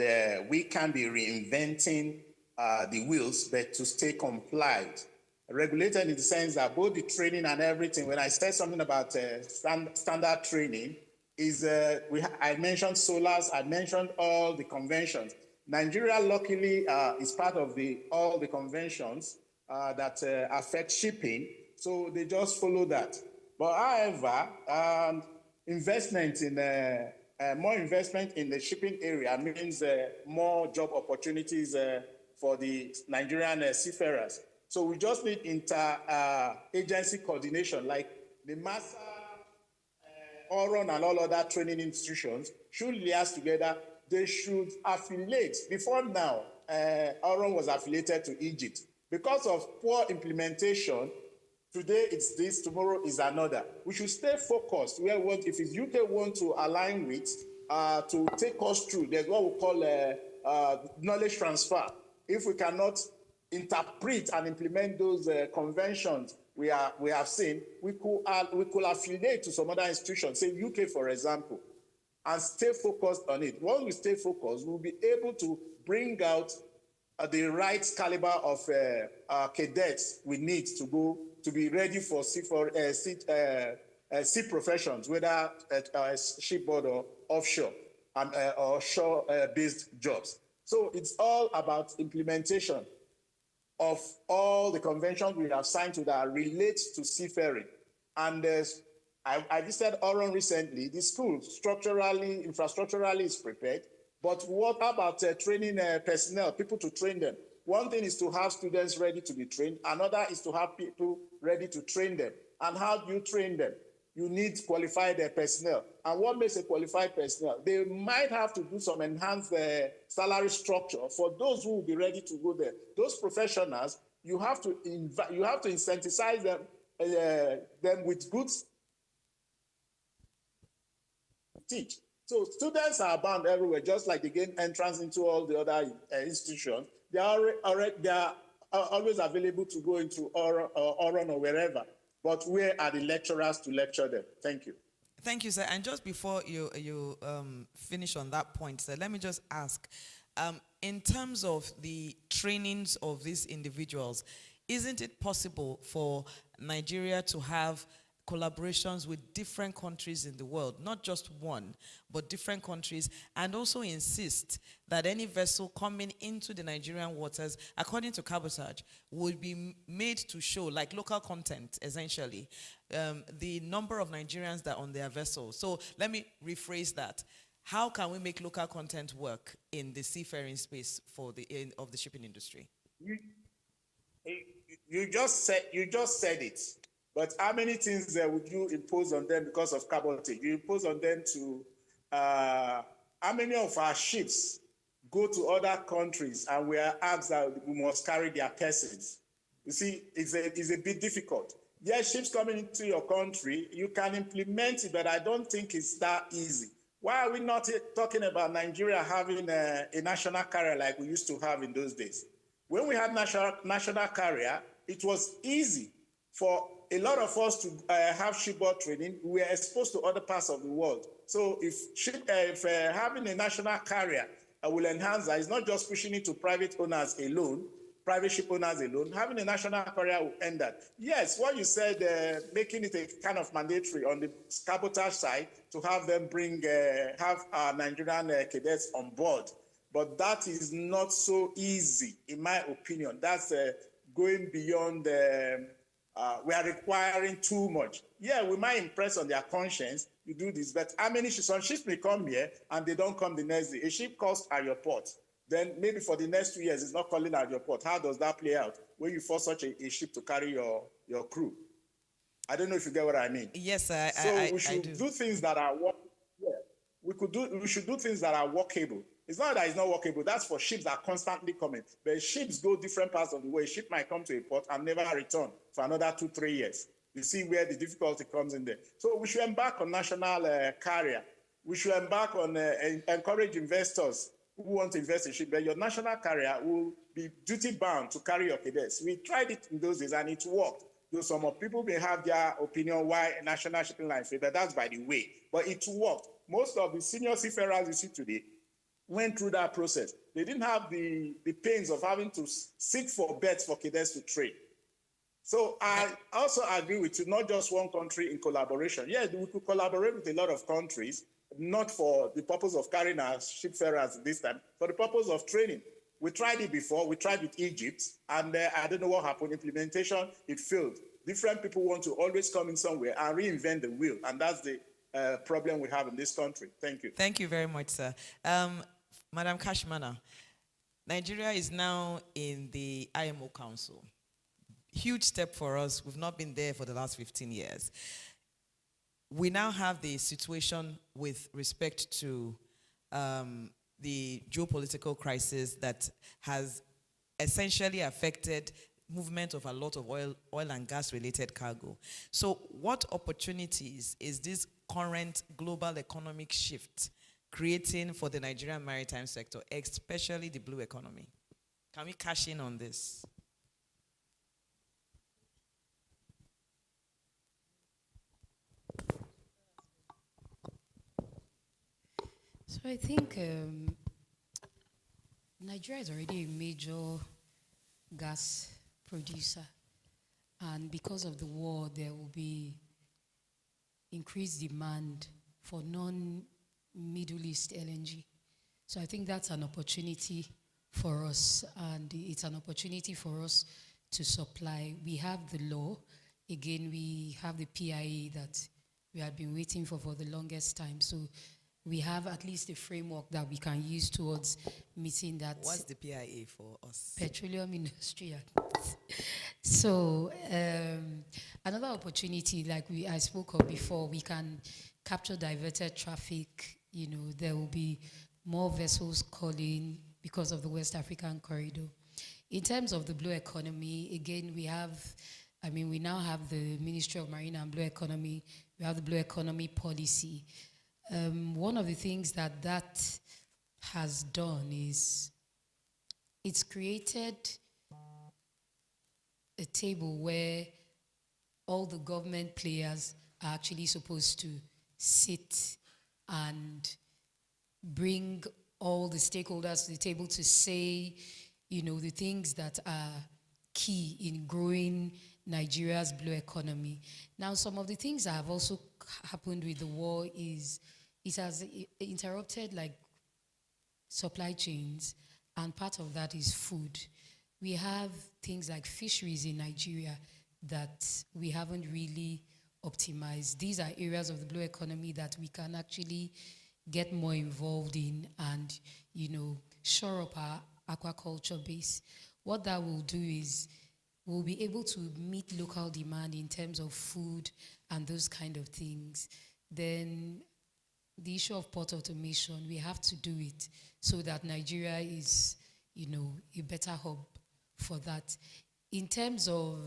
we can be reinventing the wheels, but to stay compliant. Regulated in the sense that both the training and everything, when I said something about standard training, I mentioned SOLAS, I mentioned all the conventions. Nigeria, luckily, is part of all the conventions that affect shipping. So they just follow that. But however, investment in more investment in the shipping area means more job opportunities for the Nigerian seafarers. So we just need inter-agency coordination, like the MASA, Oron, and all other training institutions should liaise together. They should affiliate. Before now, Oron was affiliated to Egypt. Because of poor implementation, today it's this, tomorrow is another. We should stay focused. If it's UK want to align with, to take us through, there's what we call knowledge transfer. If we cannot interpret and implement those conventions we have seen, we could affiliate to some other institutions, say UK, for example, and stay focused on it. Once we stay focused, we'll be able to bring out the right caliber of cadets we need to go to be ready for sea professions, whether shipboard or offshore and or shore-based jobs. So it's all about implementation of all the conventions we have signed to that relate to seafaring. And I visited Oron recently. The school infrastructurally is prepared, but what about training personnel, people to train them? One thing is to have students ready to be trained. Another is to have people ready to train them. And how do you train them? You need qualified personnel. And what makes a qualified personnel? They might have to do some enhanced salary structure for those who will be ready to go there. Those professionals, you have to incentivize them with good teach. So students are bound everywhere, just like they gain entrance into all the other institutions. They are always available to go into Oron or wherever. But where are the lecturers to lecture them? Thank you. Thank you, sir. And just before you finish on that point, sir, let me just ask, in terms of the trainings of these individuals, isn't it possible for Nigeria to have collaborations with different countries in the world, not just one, but different countries, and also insist that any vessel coming into the Nigerian waters, according to cabotage, would be made to show, like local content, essentially, the number of Nigerians that are on their vessel. So let me rephrase that. How can we make local content work in the seafaring space of the shipping industry? You just said it. But how many things would you impose on them because of cabotage? You impose on them to, how many of our ships go to other countries and we are asked that we must carry their persons? You see, it's a bit difficult. Yes, ships coming into your country, you can implement it, but I don't think it's that easy. Why are we not talking about Nigeria having a national carrier like we used to have in those days? When we had national carrier, it was easy for a lot of us to have shipboard training. We are exposed to other parts of the world. So if having a national carrier will enhance that, it's not just pushing it to private owners alone, private ship owners alone. Having a national carrier will end that. Yes, what you said, making it a kind of mandatory on the cabotage side to have them have our Nigerian cadets on board. But that is not so easy, in my opinion. That's going beyond we are requiring too much. Yeah, we might impress on their conscience, you do this, but how many ships? Some ships may come here and they don't come the next day. A ship calls at your port. Then maybe for the next 2 years, it's not calling at your port. How does that play out when you force such a ship to carry your crew? I don't know if you get what I mean. Yes, we should do things that are we should do things that are workable. It's not that it's not workable. That's for ships that are constantly coming. But ships go different parts of the way. A ship might come to a port and never return for another 2-3 years. You see where the difficulty comes in there. So we should embark on national carrier. We should embark on encourage investors who want to invest in ship. But your national carrier will be duty bound to carry your cadets. We tried it in those days and it worked. Though some people may have their opinion why national shipping line failed, but that's by the way. But it worked. Most of the senior seafarers you see today went through that process. They didn't have the pains of having to seek for beds for cadets to trade. So I also agree with you, not just one country in collaboration. Yes, we could collaborate with a lot of countries, not for the purpose of carrying our shipfarers this time, for the purpose of training. We tried it before. We tried with Egypt, and I don't know what happened. Implementation, it failed. Different people want to always come in somewhere and reinvent the wheel, and that's the problem we have in this country. Thank you. Thank you very much, sir. Madam Kashmana, Nigeria is now in the IMO Council. Huge step for us. We've not been there for the last 15 years. We now have the situation with respect to the geopolitical crisis that has essentially affected movement of a lot of oil and gas related cargo. So what opportunities is this current global economic shift creating for the Nigerian maritime sector, especially the blue economy? Can we cash in on this? So I think Nigeria is already a major gas producer, and because of the war, there will be increased demand for non-Middle East LNG. So I think that's an opportunity for us, and it's an opportunity for us to supply. We have the law. Again, we have the PIA that we have been waiting for the longest time. So we have at least a framework that we can use towards meeting that. What's the PIA for us? Petroleum Industry Act. So another opportunity, like I spoke of before, we can capture diverted traffic. You know, there will be more vessels calling because of the West African corridor. In terms of the blue economy, again, we now have the Ministry of Marine and Blue Economy. We have the blue economy policy. One of the things that has done is it's created a table where all the government players are actually supposed to sit and bring all the stakeholders to the table to say, you know, the things that are key in growing Nigeria's blue economy. Now, some of the things that have also happened with the war is it has interrupted like supply chains, and part of that is food. We have things like fisheries in Nigeria that we haven't really optimized. These are areas of the blue economy that we can actually get more involved in and, you know, shore up our aquaculture base. What that will do is we'll be able to meet local demand in terms of food and those kind of things. Then the issue of port automation, we have to do it so that Nigeria is, you know, a better hub for that. In terms of,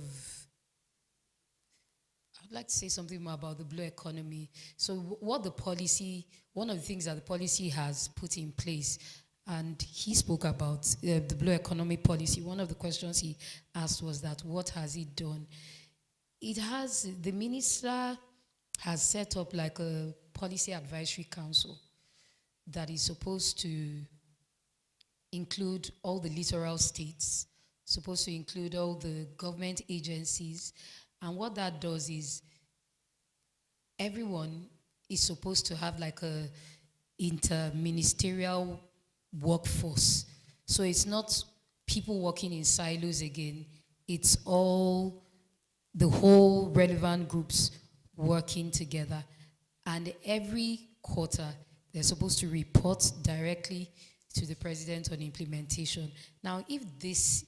I'd like to say something more about the blue economy. So what the policy, one of the things that the policy has put in place, and he spoke about the blue economy policy. One of the questions he asked was that, what has it done? The minister has set up like a policy advisory council that is supposed to include all the littoral states, supposed to include all the government agencies. And what that does is everyone is supposed to have like a interministerial workforce. So it's not people working in silos again. It's the whole relevant groups working together. And every quarter, they're supposed to report directly to the president on implementation. Now, if this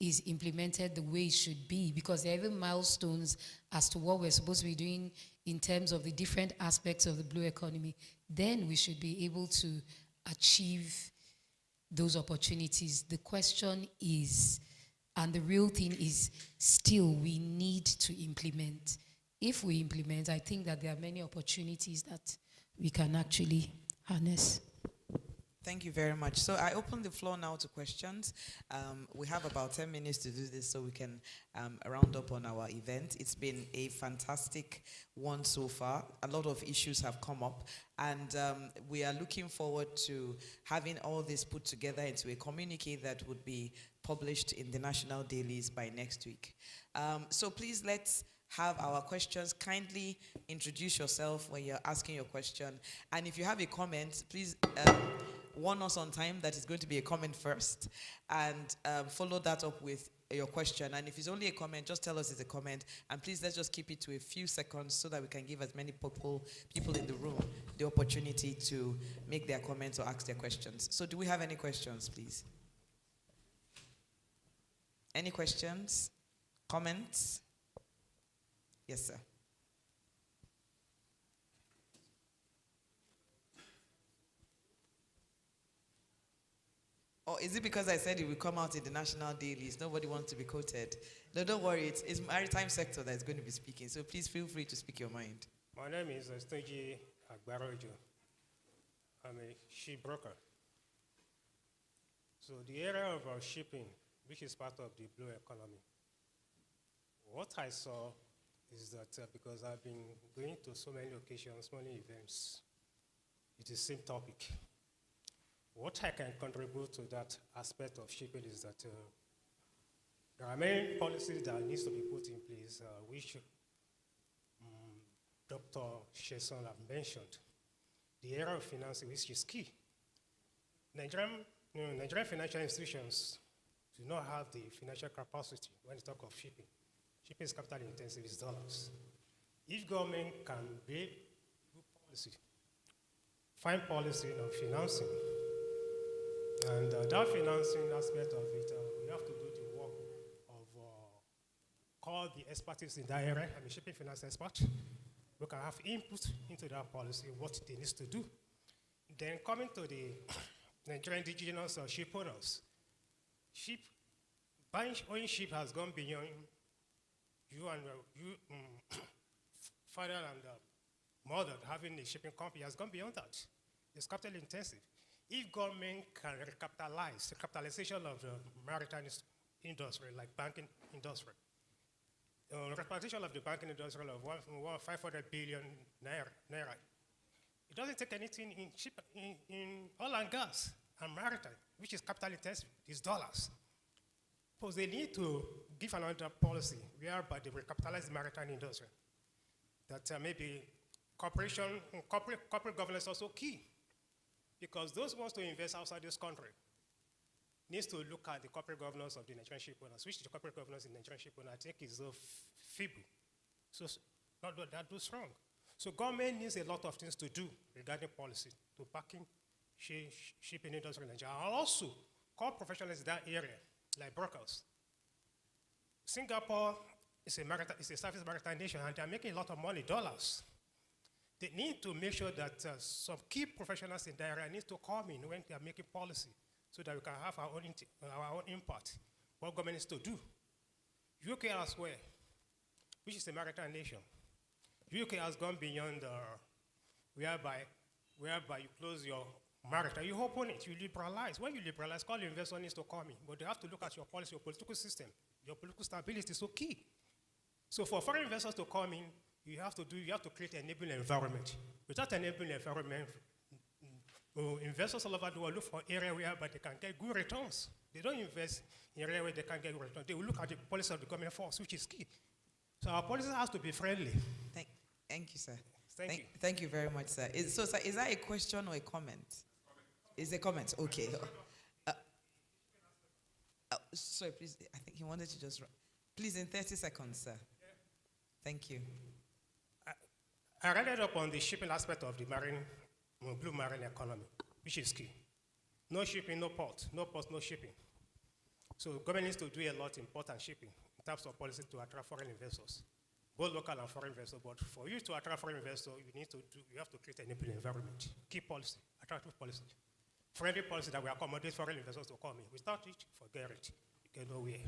is implemented the way it should be, because there are even milestones as to what we're supposed to be doing in terms of the different aspects of the blue economy, then we should be able to achieve those opportunities. The question is, and the real thing is, still we need to implement. If we implement, I think that there are many opportunities that we can actually harness. Thank you very much. So I open the floor now to questions. We have about 10 minutes to do this so we can round up on our event. It's been a fantastic one so far. A lot of issues have come up, and we are looking forward to having all this put together into a communique that would be published in the national dailies by next week. So please, let's have our questions. Kindly introduce yourself when you're asking your question. And if you have a comment, please warn us on time that it's going to be a comment first, and follow that up with your question. And if it's only a comment, just tell us it's a comment. And please, let's just keep it to a few seconds so that we can give as many people in the room the opportunity to make their comments or ask their questions. So do we have any questions, please? Any questions? Comments? Yes, sir. Or is it because I said it will come out in the national dailies? Nobody wants to be quoted. No, don't worry. It's maritime sector that is going to be speaking. So please feel free to speak your mind. My name is Stoji Agbarojo. I'm a ship broker. So the area of our shipping, which is part of the blue economy, what I saw is that because I've been going to so many occasions, so many events, it is the same topic. What I can contribute to that aspect of shipping is that there are many policies that needs to be put in place, which Dr. Sheson have mentioned. The area of financing, which is key. Nigerian financial institutions do not have the financial capacity when you talk of shipping. Shipping is capital intensive, it's dollars. If government can build good policy, find policy on financing, and that financing aspect of it, we have to do the work of call the expertise in that area. I'm a shipping finance expert. We can have input into that policy, what they need to do. Then coming to the Nigerian indigenous ship owners, owning ship has gone beyond you and father and mother having a shipping company has gone beyond that. It's capital intensive. If government can recapitalize the capitalization of the maritime industry, like banking industry, recapitalization of the banking industry of 500 billion naira, it doesn't take anything in oil and gas and maritime, which is capital intensive, it's dollars. So they need to give another policy whereby they recapitalize the maritime industry. That maybe corporate governance is also key. Because those who want to invest outside this country needs to look at the corporate governance of the Nigerian ship owners, which the corporate governance in the Nigerian ship owner I think is so feeble. So not that too strong. So government needs a lot of things to do regarding policy to backing shipping industry in Nigeria. And also call professionals in that area, like brokers. Singapore is a service maritime nation, and they're making a lot of money, dollars. They need to make sure that some key professionals in the area need to come in when they are making policy so that we can have our own impact. What government needs to do. UK as well, which is a maritime nation. UK has gone beyond whereby you close your maritime, you open it, you liberalize. When you liberalize, call investors needs to come in, but they have to look at your policy, your political system, your political stability is so key. So for foreign investors to come in, you have to create an enabling environment. Without an enabling environment, investors all over the world look for area where they can get good returns. They don't invest in area where they can get good returns. They will look at the policy of the government force, which is key. So our policy has to be friendly. Thank you, sir. Thank you. Thank you very much, sir. Sir, is that a question or a comment? It's a comment. Okay. Sorry, please. I think he wanted to just. Please, in 30 seconds, sir. Thank you. I read it up on the shipping aspect of the blue marine economy, which is key. No shipping, no port, no shipping. So government needs to do a lot in port and shipping in terms of policy to attract foreign investors, both local and foreign investors. But for you to attract foreign investors, you have to create an enabling environment, key policy, attractive policy, friendly policy that will accommodate foreign investors to come in. Without it, forget it. You get nowhere.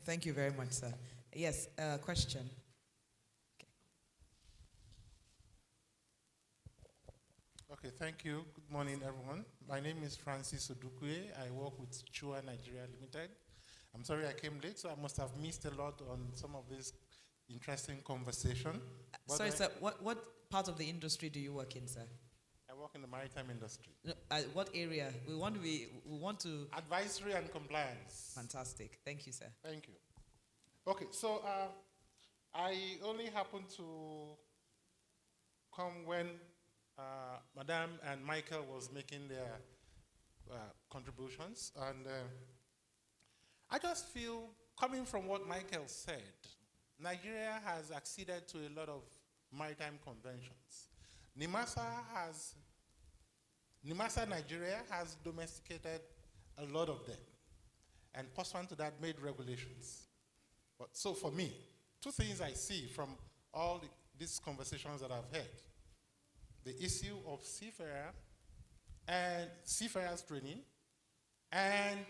Thank you very much, sir. Yes, question. Okay, thank you. Good morning, everyone. My name is Francis Odukwe. I work with Chua Nigeria Limited. I'm sorry I came late, so I must have missed a lot on some of this interesting conversation. Sorry, sir, what part of the industry do you work in, sir? I work in the maritime industry. No, what area? We want to... Advisory and compliance. Fantastic. Thank you, sir. Thank you. Okay, so I only happened to come when Madam and Michael was making their contributions, and I just feel, coming from what Michael said, Nigeria has acceded to a lot of maritime conventions. NIMASA Nigeria has domesticated a lot of them, and pursuant to that, made regulations. But so for me, two things I see from all these conversations that I've had: the issue of seafarer and seafarers training, and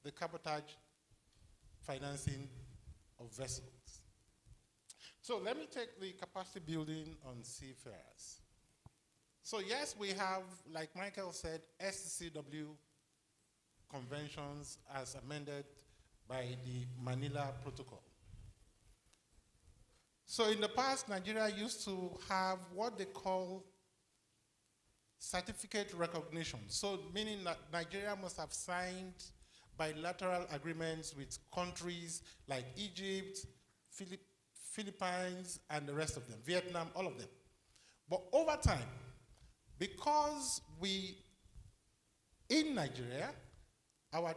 the cabotage financing of vessels. So let me take the capacity building on seafarers. So yes, we have, like Michael said, SCCW conventions as amended by the Manila Protocol. So in the past, Nigeria used to have what they call certificate recognition. So meaning that Nigeria must have signed bilateral agreements with countries like Egypt, Philippines, and the rest of them, Vietnam, all of them. But over time, because in Nigeria, our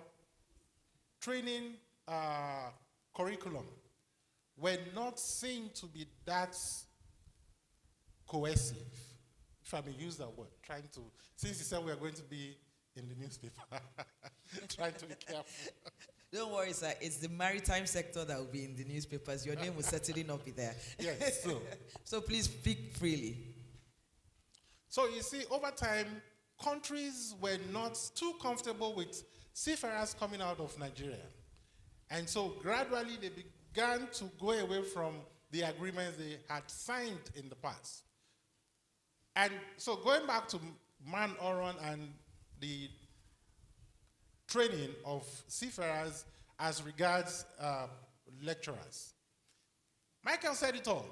training curriculum were not seen to be that cohesive, if I may use that word, since you said we are going to be in the newspaper, trying to be careful. Don't worry, sir. It's the maritime sector that will be in the newspapers. Your name will certainly not be there. Yes, so please speak freely. So you see, over time, countries were not too comfortable with seafarers coming out of Nigeria. And so gradually they began to go away from the agreements they had signed in the past. And so going back to Man Oron and the training of seafarers as regards lecturers, Michael said it all.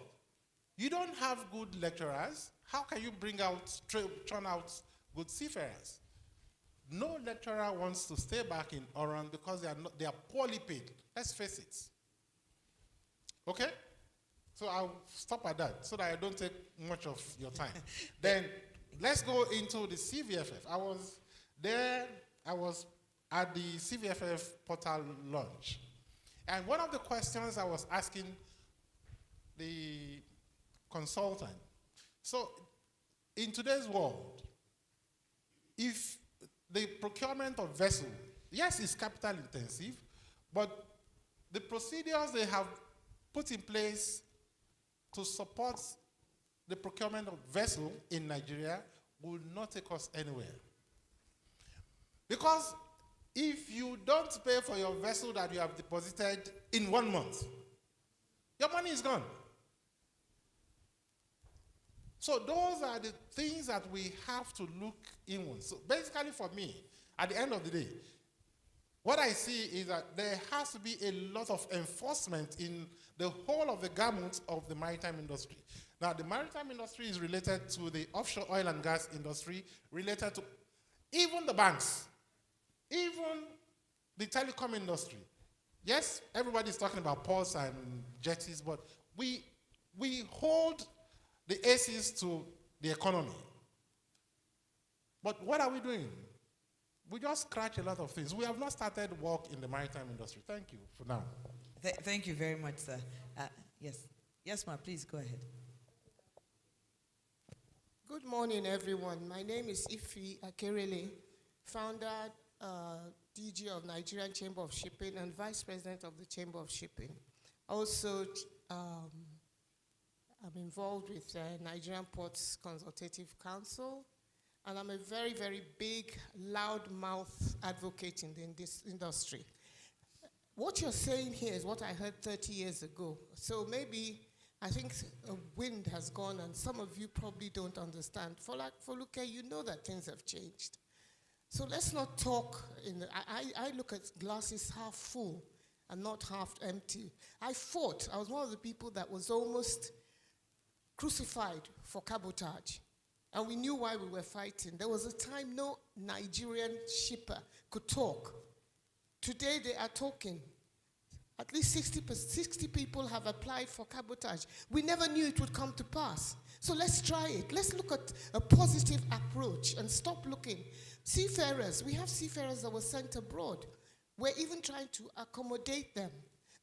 You don't have good lecturers. How can you churn out good seafarers? No lecturer wants to stay back in Oran because they are poorly paid. Let's face it. Okay? So I'll stop at that so that I don't take much of your time. Then let's go into the CVFF. I was at the CVFF portal launch. And one of the questions I was asking the consultant, so in today's world, if the procurement of vessel, yes, it's capital intensive, but the procedures they have put in place to support the procurement of vessel in Nigeria will not take us anywhere. Because if you don't pay for your vessel that you have deposited in 1 month, your money is gone. So those are the things that we have to look inward. So basically for me, at the end of the day, what I see is that there has to be a lot of enforcement in the whole of the gamut of the maritime industry. Now, the maritime industry is related to the offshore oil and gas industry, related to even the banks, even the telecom industry. Yes, everybody is talking about ports and jetties, but we hold the aces to the economy. But what are we doing? We just scratch a lot of things. We have not started work in the maritime industry. Thank you for now. Thank you very much, sir. Yes. Yes, ma'am, please go ahead. Good morning, everyone. My name is Ifi Akerele, founder, DG of Nigerian Chamber of Shipping and Vice President of the Chamber of Shipping. Also, I'm involved with Nigerian Ports Consultative Council, and I'm a very, very big, loud-mouth advocate in this industry. What you're saying here is what I heard 30 years ago. So maybe, I think a wind has gone, and some of you probably don't understand. For Luke, you know that things have changed. So let's not talk, I look at glasses half full and not half empty. I was one of the people that was almost crucified for cabotage. And we knew why we were fighting. There was a time no Nigerian shipper could talk. Today they are talking. At least 60 people have applied for cabotage. We never knew it would come to pass. So let's try it. Let's look at a positive approach and stop looking. Seafarers, we have seafarers that were sent abroad. We're even trying to accommodate them.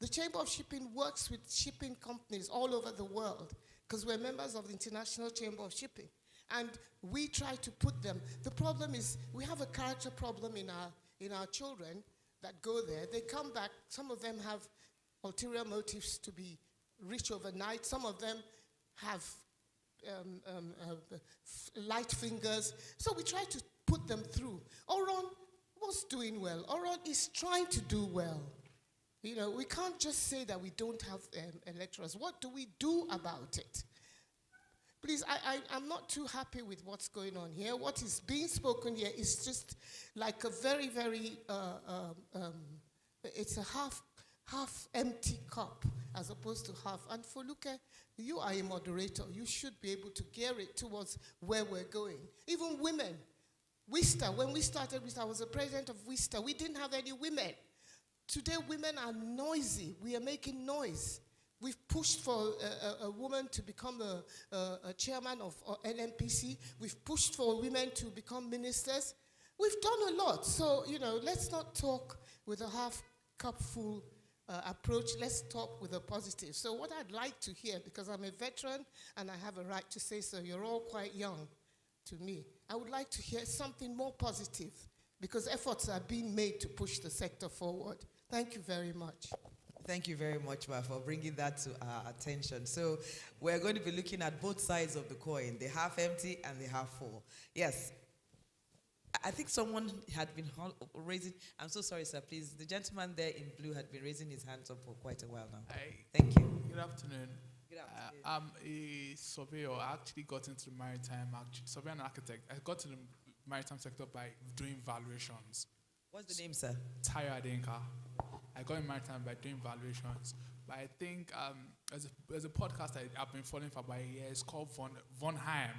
The Chamber of Shipping works with shipping companies all over the world because we're members of the International Chamber of Shipping. And we try to put them. The problem is we have a character problem in our children that go there. They come back. Some of them have ulterior motives to be rich overnight. Some of them have light fingers. So we try to put them through. Oron was doing well. Oron is trying to do well. You know, we can't just say that we don't have electorals. What do we do about it? Please, I'm not too happy with what's going on here. What is being spoken here is just like a very, very, it's a half empty cup as opposed to half. And Foluke, you are a moderator. You should be able to gear it towards where we're going. Even women. WISTA, when we started WISTA, I was the president of WISTA. We didn't have any women. Today, women are noisy. We are making noise. We've pushed for a woman to become a chairman of NNPC. We've pushed for women to become ministers. We've done a lot. So, you know, let's not talk with a half cup full approach. Let's talk with a positive. So what I'd like to hear, because I'm a veteran and I have a right to say so, you're all quite young to me. I would like to hear something more positive because efforts are being made to push the sector forward. Thank you very much. Thank you very much, Ma, for bringing that to our attention. So we're going to be looking at both sides of the coin, the half empty and the half full. Yes. I think someone had been raising, I'm so sorry, sir, please. The gentleman there in blue had been raising his hands up for quite a while now. Thank you. Good afternoon. Good afternoon. I'm a surveyor. I actually got into the maritime, surveyor and architect. I got to the maritime sector by doing valuations. What's the name, sir? Tayo Adenka. I got in maritime by doing valuations. But I think there's a podcast I've been following for about a year. It's called Von Heim,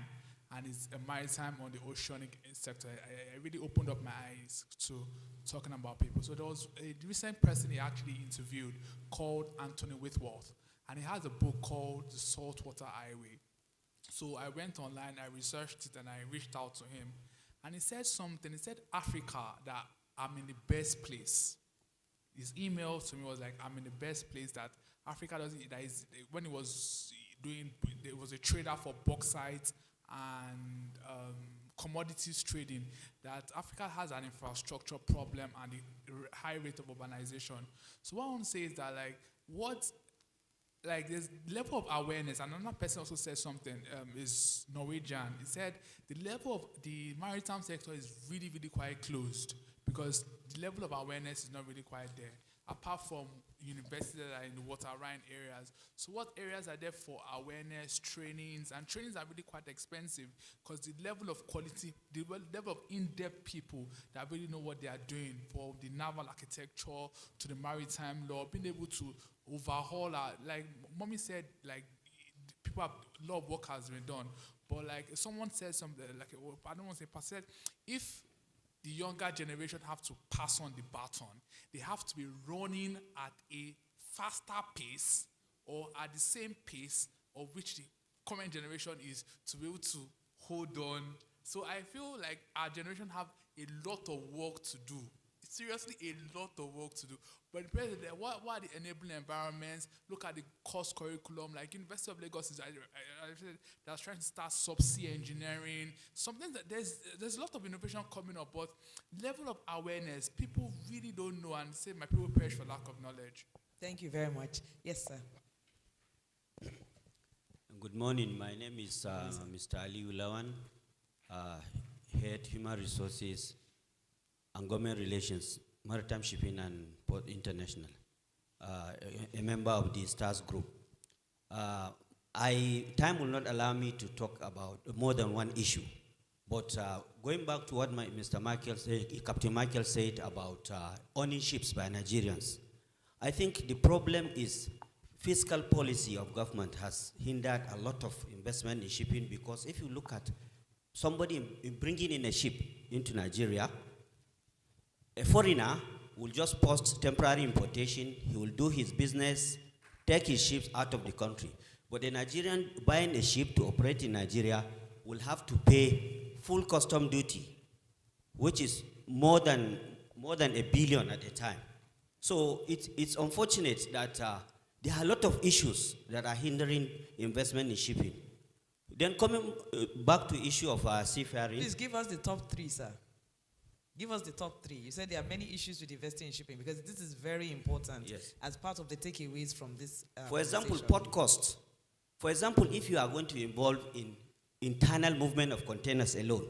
and it's a maritime on the oceanic sector. I really opened up my eyes to talking about people. So there was a recent person he actually interviewed called Anthony Whitworth, and he has a book called The Saltwater Highway. So I went online, I researched it, and I reached out to him. And he said something. He said, Africa, that I'm in the best place. His email to me was like, I'm in the best place that Africa doesn't, that is, when he was doing, there was a trader for bauxite and commodities trading, that Africa has an infrastructure problem and a high rate of urbanization. So what I want to say is that there's level of awareness, and another person also said something, is Norwegian. He said the level of the maritime sector is really, really quite closed because the level of awareness is not really quite there, apart from universities that are in the waterline areas. So what areas are there for awareness, trainings? And trainings are really quite expensive because the level of quality, the level of in-depth people that really know what they are doing, for the naval architecture to the maritime law, being able to overhaul like Mommy said, like people have, a lot of work has been done. But like someone said something, like I don't want to say, but said, if the younger generation have to pass on the baton, they have to be running at a faster pace or at the same pace of which the current generation is to be able to hold on. So I feel like our generation have a lot of work to do. Seriously, a lot of work to do. But the president, what are the enabling environments? Look at the course curriculum. Like University of Lagos is that's trying to start subsea engineering. Something that there's a lot of innovation coming up, but level of awareness, people really don't know, and say my people perish for lack of knowledge. Thank you very much. Yes, sir. Good morning. My name is Mr. Ali Ulawan, Head Human Resources and Government Relations, Maritime Shipping and Port International, a member of the STARS Group. Time will not allow me to talk about more than one issue, but going back to what Captain Michael said about owning ships by Nigerians, I think the problem is fiscal policy of government has hindered a lot of investment in shipping, because if you look at somebody bringing in a ship into Nigeria, a foreigner will just post temporary importation, he will do his business, take his ships out of the country. But the Nigerian buying a ship to operate in Nigeria will have to pay full custom duty, which is more than $1 billion at a time. So it's unfortunate that there are a lot of issues that are hindering investment in shipping. Then coming back to issue of seafaring. Please give us the top 3, sir. Give us the top 3. You said there are many issues with investing in shipping because this is very important as part of the takeaways from this. For example, port costs. For example, if you are going to involve in internal movement of containers alone,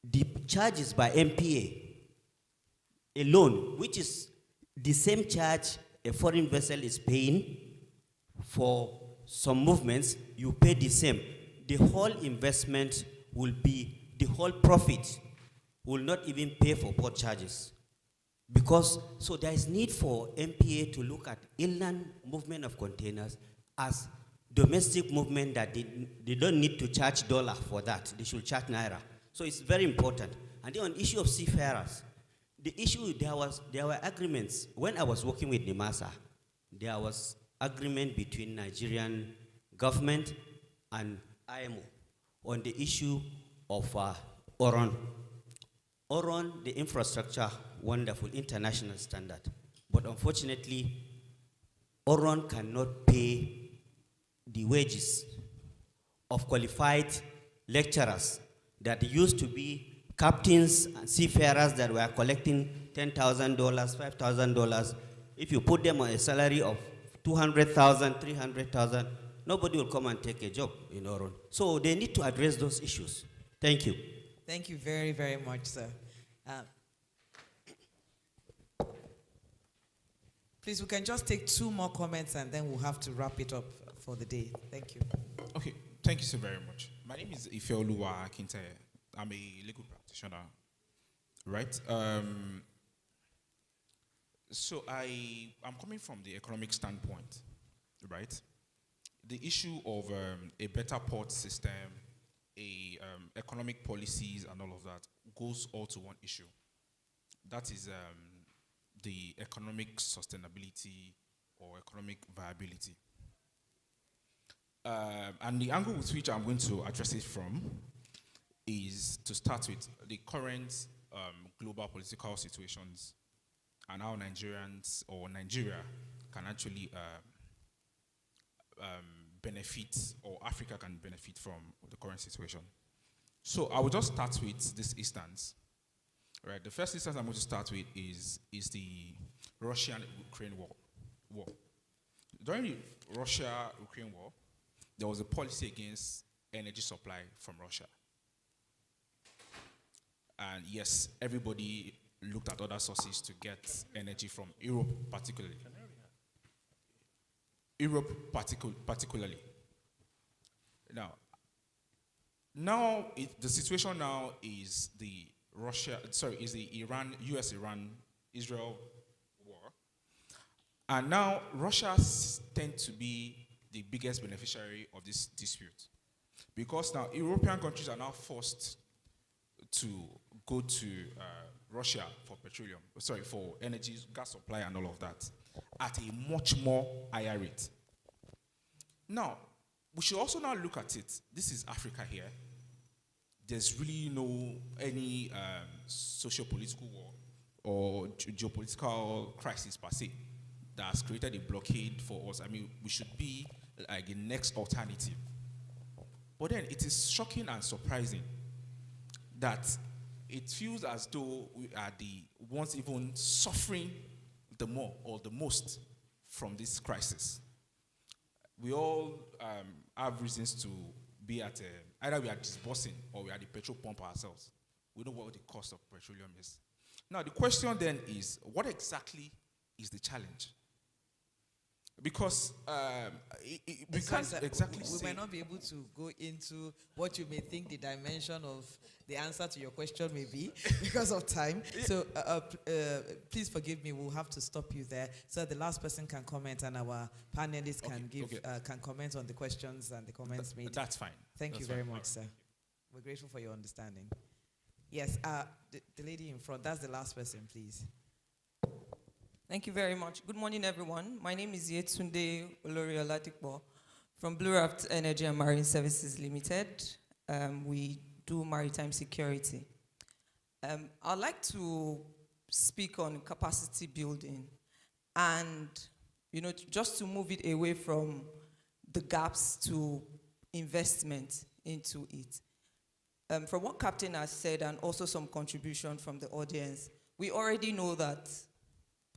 the charges by MPA alone, which is the same charge a foreign vessel is paying for some movements, you pay the same. The whole investment will be, the whole profit will not even pay for port charges. Because, so there is need for MPA to look at inland movement of containers as domestic movement that they don't need to charge dollar for that. They should charge naira. So it's very important. And then on issue of seafarers, the issue, there were agreements. When I was working with NIMASA, there was agreement between Nigerian government and IMO on the issue of ORON. ORON, the infrastructure, wonderful, international standard. But unfortunately, ORON cannot pay the wages of qualified lecturers that used to be captains and seafarers that were collecting $10,000, $5,000. If you put them on a salary of $200,000, $300,000, nobody will come and take a job in Oron. So they need to address those issues. Thank you. Thank you very, very much, sir. Please, we can just take 2 more comments and then we'll have to wrap it up for the day. Thank you. Okay, thank you so very much. My name is Ifeoluwa Akinte. I'm a legal practitioner, right? So I'm coming from the economic standpoint, right? The issue of a better port system, economic policies and all of that goes all to one issue. That is the economic sustainability or economic viability. And the angle with which I'm going to address it from is to start with the current global political situations and how Nigerians or Nigeria can actually benefit, or Africa can benefit from the current situation. So I will just start with this instance. Right, the first instance I'm going to start with is the Russian-Ukraine war. During the Russia-Ukraine war, there was a policy against energy supply from Russia. And yes, everybody looked at other sources to get energy from Europe, particularly. Particularly. Now the situation now is the US-Iran-Israel war. And now Russia tends to be the biggest beneficiary of this dispute. Because now European countries are now forced to go to Russia for for energy, gas supply and all of that at a much more higher rate. Now, we should also now look at it. This is Africa here. There's really any socio-political war or geopolitical crisis per se that has created a blockade for us. I mean, we should be like the next alternative. But then it is shocking and surprising that it feels as though we are the ones even suffering the more or the most from this crisis. We all have reasons to be at either we are disbursing or we are the petrol pump ourselves. We know what the cost of petroleum is. Now the question then is, what exactly is the challenge? Because we can't exactly we might not be able to go into what you may think the dimension of the answer to your question may be because of time. So please forgive me, we'll have to stop you there so that the last person can comment and our panelists can comment on the questions and the comments made. That's fine. Thank you very much, sir. We're grateful for your understanding. Yes, the lady in front, that's the last person, please. Thank you very much. Good morning, everyone. My name is Yetunde Olori Oladipo from Blue Raft Energy and Marine Services Limited. We do maritime security. I'd like to speak on capacity building and, just to move it away from the gaps to investment into it. From what Captain has said and also some contribution from the audience, we already know that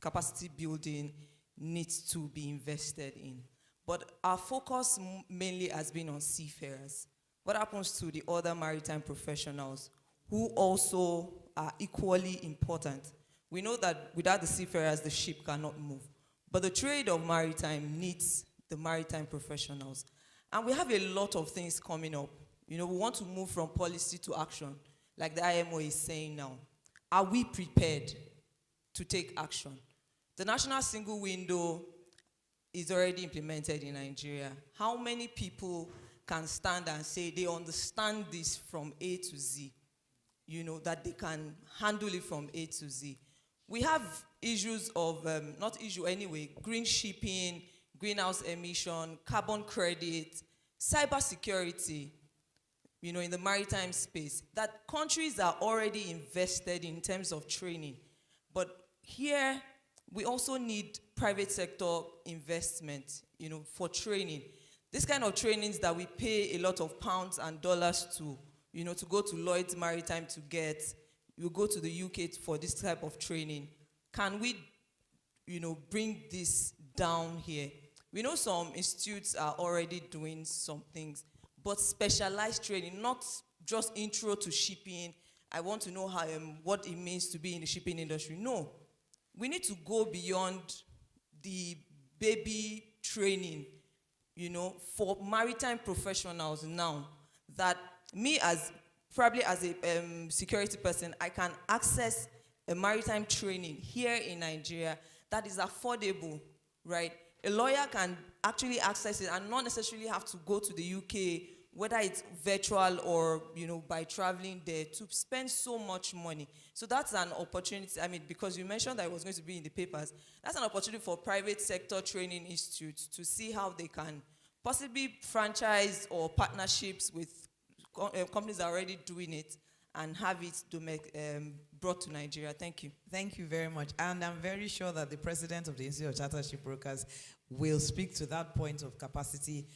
capacity building needs to be invested in. But our focus mainly has been on seafarers. What happens to the other maritime professionals who also are equally important? We know that without the seafarers, the ship cannot move. But the trade of maritime needs the maritime professionals. And we have a lot of things coming up. We want to move from policy to action, like the IMO is saying now. Are we prepared to take action? The national single window is already implemented in Nigeria. How many people can stand and say they understand this from A to Z? That they can handle it from A to Z. We have issues of, not issue anyway, green shipping, greenhouse emission, carbon credit, cybersecurity, in the maritime space, that countries are already invested in terms of training. But here, we also need private sector investment, for training. This kind of trainings that we pay a lot of pounds and dollars to, to go to Lloyd's Maritime to get, you go to the UK for this type of training. Can we, bring this down here? We know some institutes are already doing some things, but specialized training, not just intro to shipping. I want to know how, what it means to be in the shipping industry. No. We need to go beyond the baby training, for maritime professionals now, that me probably as a security person, I can access a maritime training here in Nigeria that is affordable, right? A lawyer can actually access it and not necessarily have to go to the UK, whether it's virtual or, by traveling there, to spend so much money. So that's an opportunity. Because you mentioned that it was going to be in the papers, that's an opportunity for private sector training institutes to see how they can possibly franchise or partnerships with companies that are already doing it and have it brought to Nigeria. Thank you. Thank you very much. And I'm very sure that the president of the Institute of Chartered Shipbrokers will speak to that point of capacity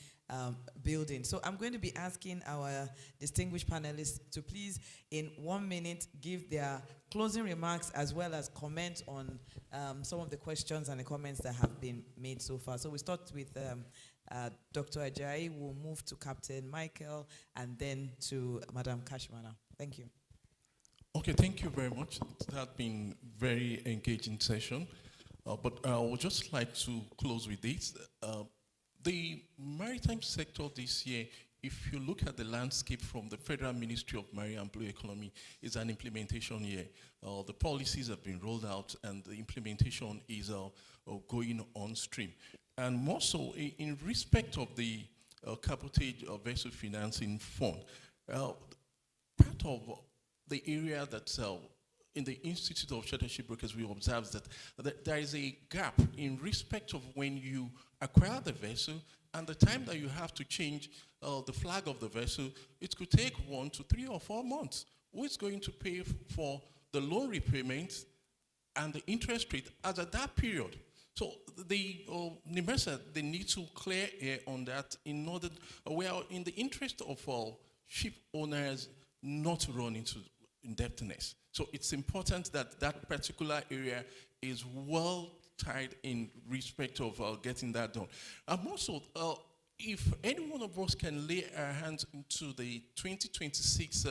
building. So I'm going to be asking our distinguished panelists to please, in 1 minute, give their closing remarks as well as comment on some of the questions and the comments that have been made so far. So we start with Dr. Ajayi, we'll move to Captain Michael, and then to Madam Kashmana. Thank you. Okay, thank you very much. It has been very engaging session. But I would just like to close with this. The maritime sector this year, if you look at the landscape from the Federal Ministry of Marine and Blue Economy, is an implementation year. The policies have been rolled out and the implementation is going on stream. And more so, in respect of the cabotage vessel financing fund, part of the area that in the Institute of Chartered Shipbrokers, we observe that there is a gap in respect of when you acquire the vessel and the time that you have to change the flag of the vessel. It could take 1 to 3 or 4 months. Who is going to pay for the loan repayment and the interest rate as at that period? So the NIMESA, they need to clear air on that in order, well, in the interest of ship owners not to run into indebtedness. So it's important that that particular area is well tied in respect of getting that done. And also, if any one of us can lay our hands into the 2026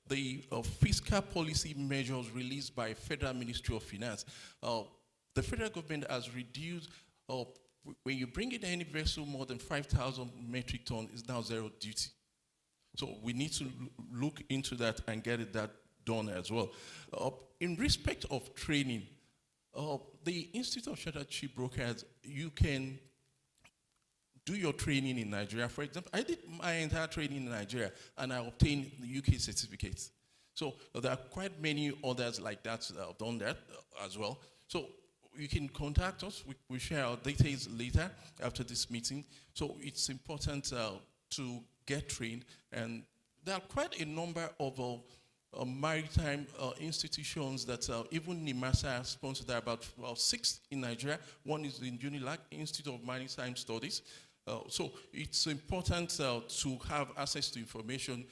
the fiscal policy measures released by Federal Ministry of Finance, the federal government has reduced, when you bring in any vessel more than 5,000 metric tons, is now zero duty. So we need to look into that and get that done as well. In respect of training, the Institute of Chartered Shipbrokers, you can do your training in Nigeria. For example, I did my entire training in Nigeria and I obtained the UK certificates. So there are quite many others like that that have done that as well. So you can contact us. We share our details later after this meeting. So it's important to get trained. And there are quite a number of maritime institutions that even NIMASA has sponsored. There are about 6 in Nigeria. One is the UNILAC, Institute of Maritime Studies. So it's important to have access to information.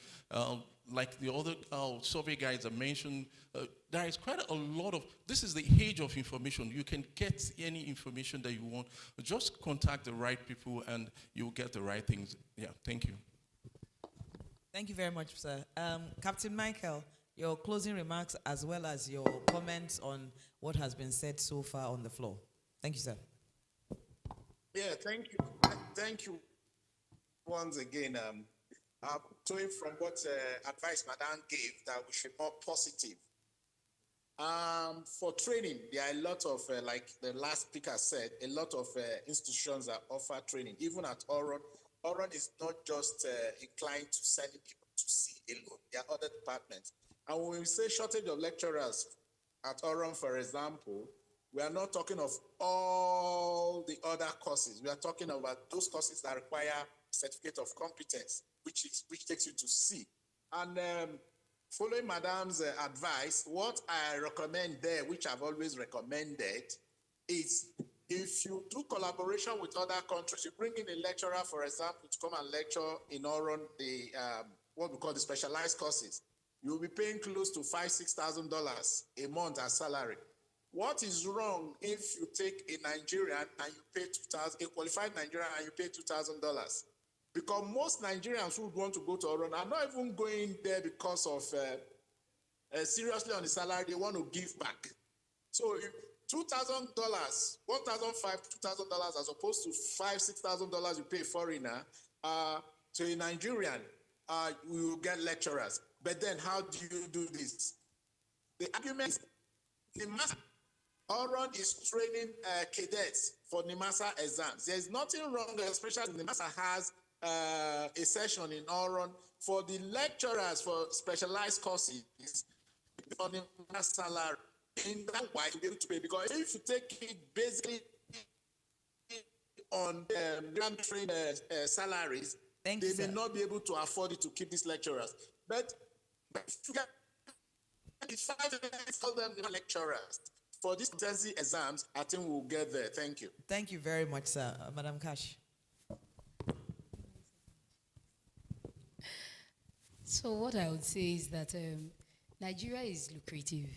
Like the other survey guides I mentioned, there is quite a lot of, this is the age of information. You can get any information that you want. Just contact the right people and you'll get the right things. Yeah, thank you. Thank you very much, sir. Captain Michael, your closing remarks as well as your comments on what has been said so far on the floor. Thank you, sir. Yeah, thank you. Thank you once again. Towing from what advice Madame gave, that we should be more positive. For training, there are a lot of, like the last speaker said, a lot of institutions that offer training. Even at Oron, Oron is not just inclined to sending people to sea alone. There are other departments. And when we say shortage of lecturers at Oron, for example, we are not talking of all the other courses. We are talking about those courses that require certificate of competence, which takes you to sea. And following Madame's advice, what I recommend there, which I've always recommended, is if you do collaboration with other countries, you bring in a lecturer, for example, to come and lecture in Oron, the what we call the specialized courses. You'll be paying close to $5,000-$6,000 a month as salary. What is wrong if you take a Nigerian and you pay $2,000, a qualified Nigerian and you pay $2,000? Because most Nigerians who would want to go to Oron are not even going there because of seriously on the salary, they want to give back. So $2,000, $1,500, $2,000 as opposed to $5,000-$6,000 you pay a foreigner, to a Nigerian, we will get lecturers. But then how do you do this? The argument is NIMASA. Oron is training cadets for NIMASA exams. There's nothing wrong, especially NIMASA has a session in Oron for the lecturers for specialized courses for NIMASA salary. In that way, you'll be able to pay. Because if you take it basically on grand trained salaries, they may not be able to afford it to keep these lecturers. But if you get 5,000 lecturers for these competency exams, I think we'll get there. Thank you. Thank you very much, sir. Madam Cash. So what I would say is that Nigeria is lucrative.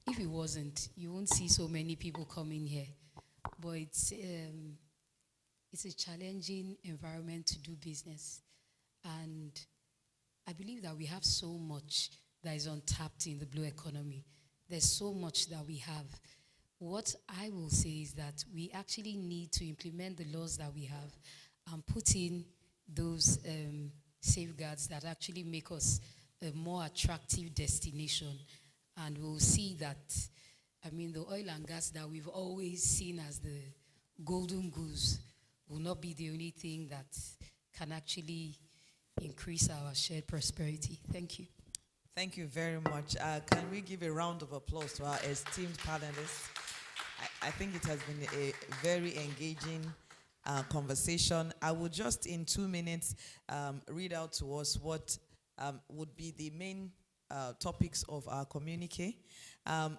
If it wasn't, you won't see so many people coming here. But it's a challenging environment to do business. And I believe that we have so much that is untapped in the blue economy. There's so much that we have. What I will say is that we actually need to implement the laws that we have and put in those safeguards that actually make us a more attractive destination. And we'll see that, I mean, the oil and gas that we've always seen as the golden goose will not be the only thing that can actually increase our shared prosperity. Thank you. Thank you very much. Can we give a round of applause to our esteemed panelists? I think it has been a very engaging conversation. I will just in 2 minutes read out to us what would be the main topics of our communique.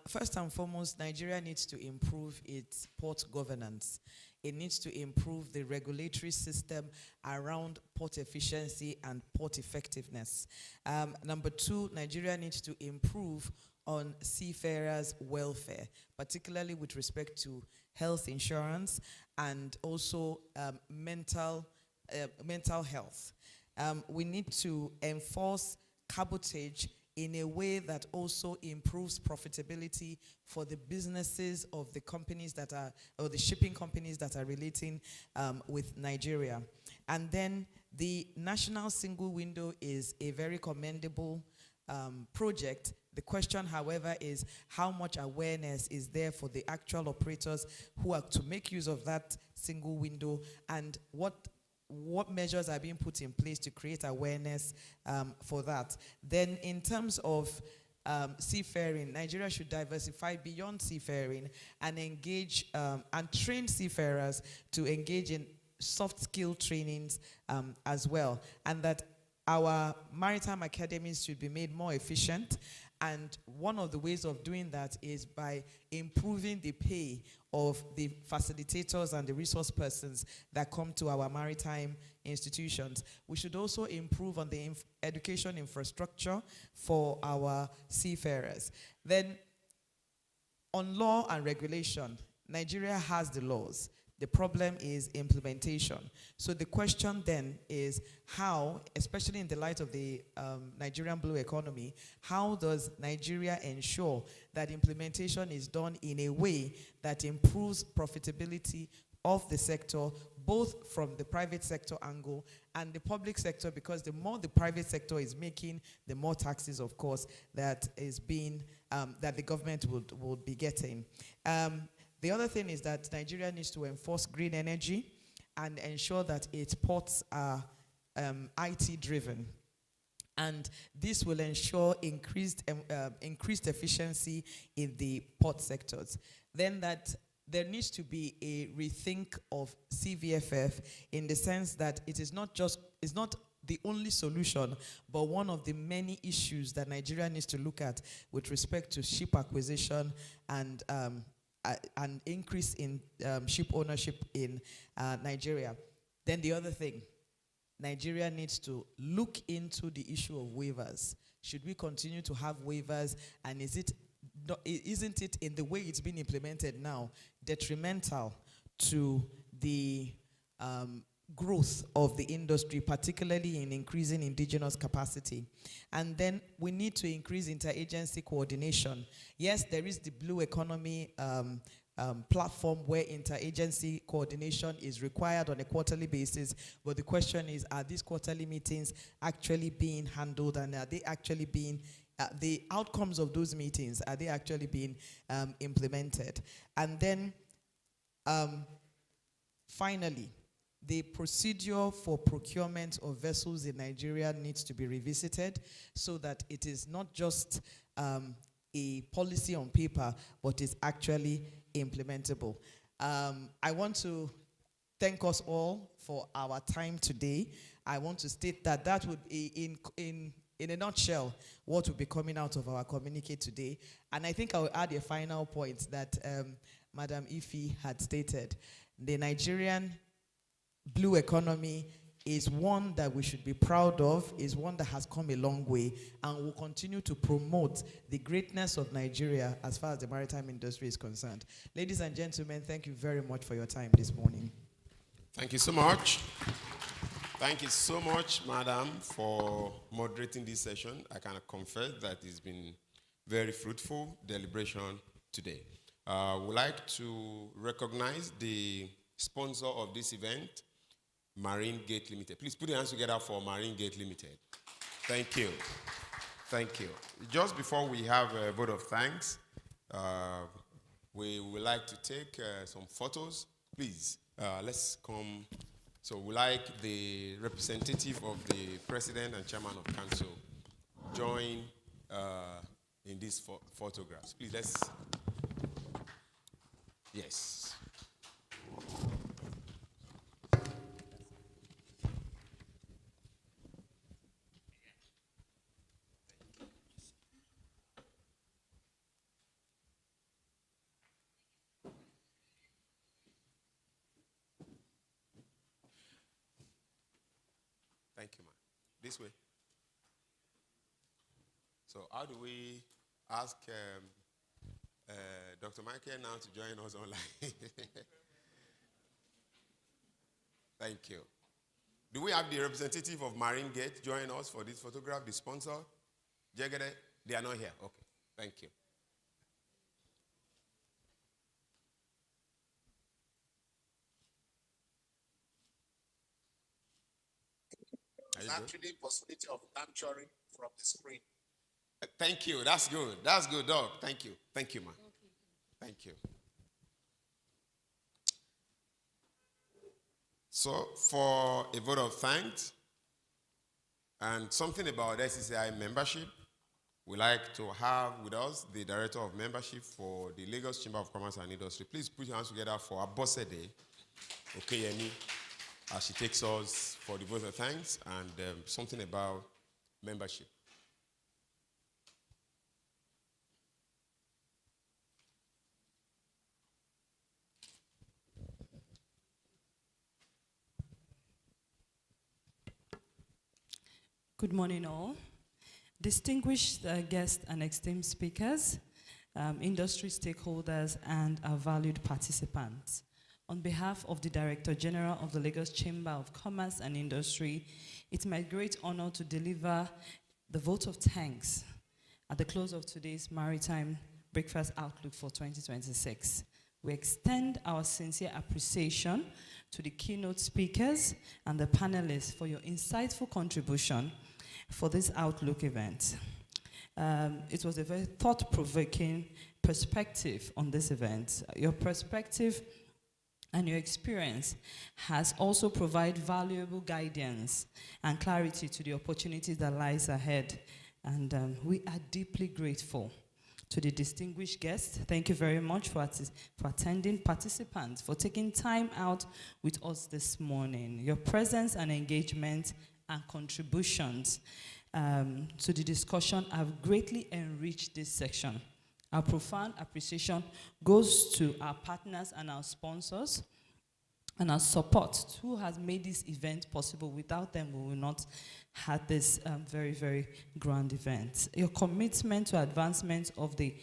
First and foremost, Nigeria needs to improve its port governance. It needs to improve the regulatory system around port efficiency and port effectiveness. Number 2, Nigeria needs to improve on seafarers' welfare, particularly with respect to health insurance and also mental health. We need to enforce cabotage in a way that also improves profitability for the businesses of the companies that are, or the shipping companies that are relating with Nigeria. And then the national single window is a very commendable project. The question, however, is how much awareness is there for the actual operators who are to make use of that single window, and what measures are being put in place to create awareness for that. Then in terms of seafaring. Nigeria should diversify beyond seafaring and engage and train seafarers to engage in soft skill trainings as well, and that our maritime academies should be made more efficient. And one of the ways of doing that is by improving the pay of the facilitators and the resource persons that come to our maritime institutions. We should also improve on the education infrastructure for our seafarers. Then, on law and regulation, Nigeria has the laws. The problem is implementation. So the question then is how, especially in the light of the Nigerian blue economy, how does Nigeria ensure that implementation is done in a way that improves profitability of the sector, both from the private sector angle and the public sector, because the more the private sector is making, the more taxes, of course, that is being, that the government would be getting. The other thing is that Nigeria needs to enforce green energy and ensure that its ports are IT driven. And this will ensure increased efficiency in the port sectors. Then that there needs to be a rethink of CVFF in the sense that it's not the only solution, but one of the many issues that Nigeria needs to look at with respect to ship acquisition and an increase in ship ownership in Nigeria. Then the other thing, Nigeria needs to look into the issue of waivers. Should we continue to have waivers, and isn't it, in the way it's been implemented now, detrimental to the growth of the industry, particularly in increasing indigenous capacity? And then we need to increase interagency coordination. Yes, there is the Blue Economy platform where interagency coordination is required on a quarterly basis, but the question is, are these quarterly meetings actually being handled, and are they actually being the outcomes of those meetings, are they actually being implemented? And then finally, the procedure for procurement of vessels in Nigeria needs to be revisited so that it is not just a policy on paper, but is actually implementable. I want to thank us all for our time today. I want to state that that would be in a nutshell what will be coming out of our communique today. And I think I will add a final point that Madam Ife had stated. The Nigerian blue economy is one that we should be proud of, is one that has come a long way, and will continue to promote the greatness of Nigeria as far as the maritime industry is concerned. Ladies and gentlemen, thank you very much for your time this morning. Thank you so much. Thank you so much, Madam, for moderating this session. I can confess that it's been very fruitful deliberation today. We'd like to recognize the sponsor of this event, Marine Gate Limited. Please put your hands together for Marine Gate Limited. Thank you. Thank you. Just before we have a vote of thanks, we would like to take some photos. Please, let's come. So we like the representative of the president and chairman of council join in these photographs. Please, let's. Yes. Thank you, man. This way. So how do we ask Dr. Michael now to join us online? Thank you. Do we have the representative of Marine Gate join us for this photograph, the sponsor? Jegede? They are not here. Okay. Thank you. There's actually possibility of capturing from the screen. Thank you. That's good. That's good, Doc. Thank you. Thank you, man. Thank you. So, for a vote of thanks and something about SCCI membership, we'd like to have with us the Director of Membership for the Lagos Chamber of Commerce and Industry. Please put your hands together for Abosede Okeyemi as she takes us for the vote of thanks and something about membership. Good morning, all. Distinguished guests and esteemed speakers, industry stakeholders, and our valued participants. On behalf of the Director General of the Lagos Chamber of Commerce and Industry, it's my great honor to deliver the vote of thanks at the close of today's Maritime Breakfast Outlook for 2026. We extend our sincere appreciation to the keynote speakers and the panelists for your insightful contribution for this Outlook event. It was a very thought-provoking perspective on this event. Your perspective and your experience has also provided valuable guidance and clarity to the opportunities that lies ahead. And we are deeply grateful to the distinguished guests. Thank you very much for attending, participants, for taking time out with us this morning. Your presence and engagement and contributions to the discussion have greatly enriched this section. Our profound appreciation goes to our partners and our sponsors and our support who has made this event possible. Without them, we will not have this very, very grand event. Your commitment to advancement of the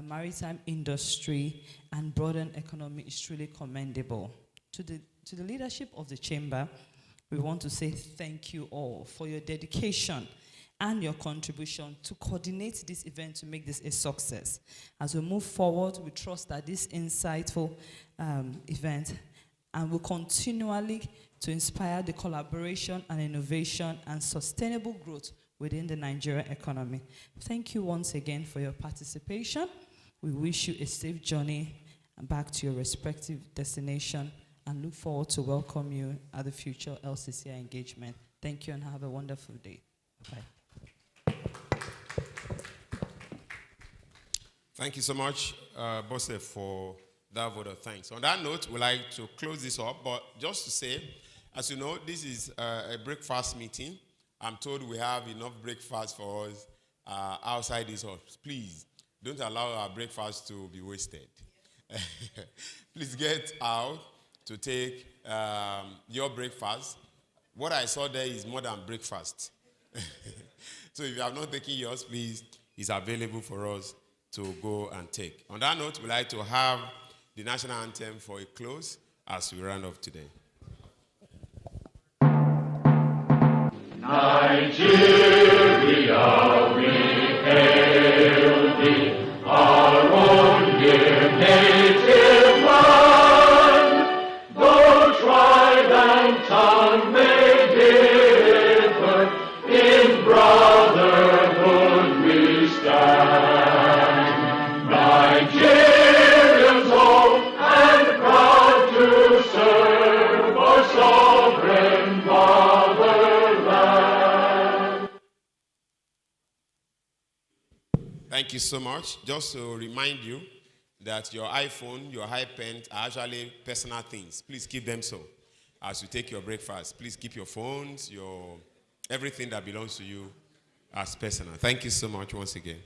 maritime industry and broader economy is truly commendable. To the leadership of the Chamber, we want to say thank you all for your dedication and your contribution to coordinate this event to make this a success. As we move forward, we trust that this insightful event will continually to inspire the collaboration and innovation and sustainable growth within the Nigerian economy. Thank you once again for your participation. We wish you a safe journey back to your respective destination and look forward to welcome you at the future LCCI engagement. Thank you and have a wonderful day. Bye. Thank you so much, Bosse, for that vote of thanks. On that note, we'd like to close this up, but just to say, as you know, this is a breakfast meeting. I'm told we have enough breakfast for us outside this house. Please, don't allow our breakfast to be wasted. Please get out to take your breakfast. What I saw there is more than breakfast. So if you have not taken yours, please, it's available for us to go and take. On that note, we'd like to have the national anthem for a close as we round off today. Nigeria, we hail thee, our own dear native land. Though tribe and tongue may differ, in brotherhood we stand. Nigerians old and proud to serve our sovereign motherland. Thank you so much. Just to remind you that your iPhone, your iPad are actually personal things. Please keep them so. As you take your breakfast, please keep your phones, everything that belongs to you as personal. Thank you so much once again.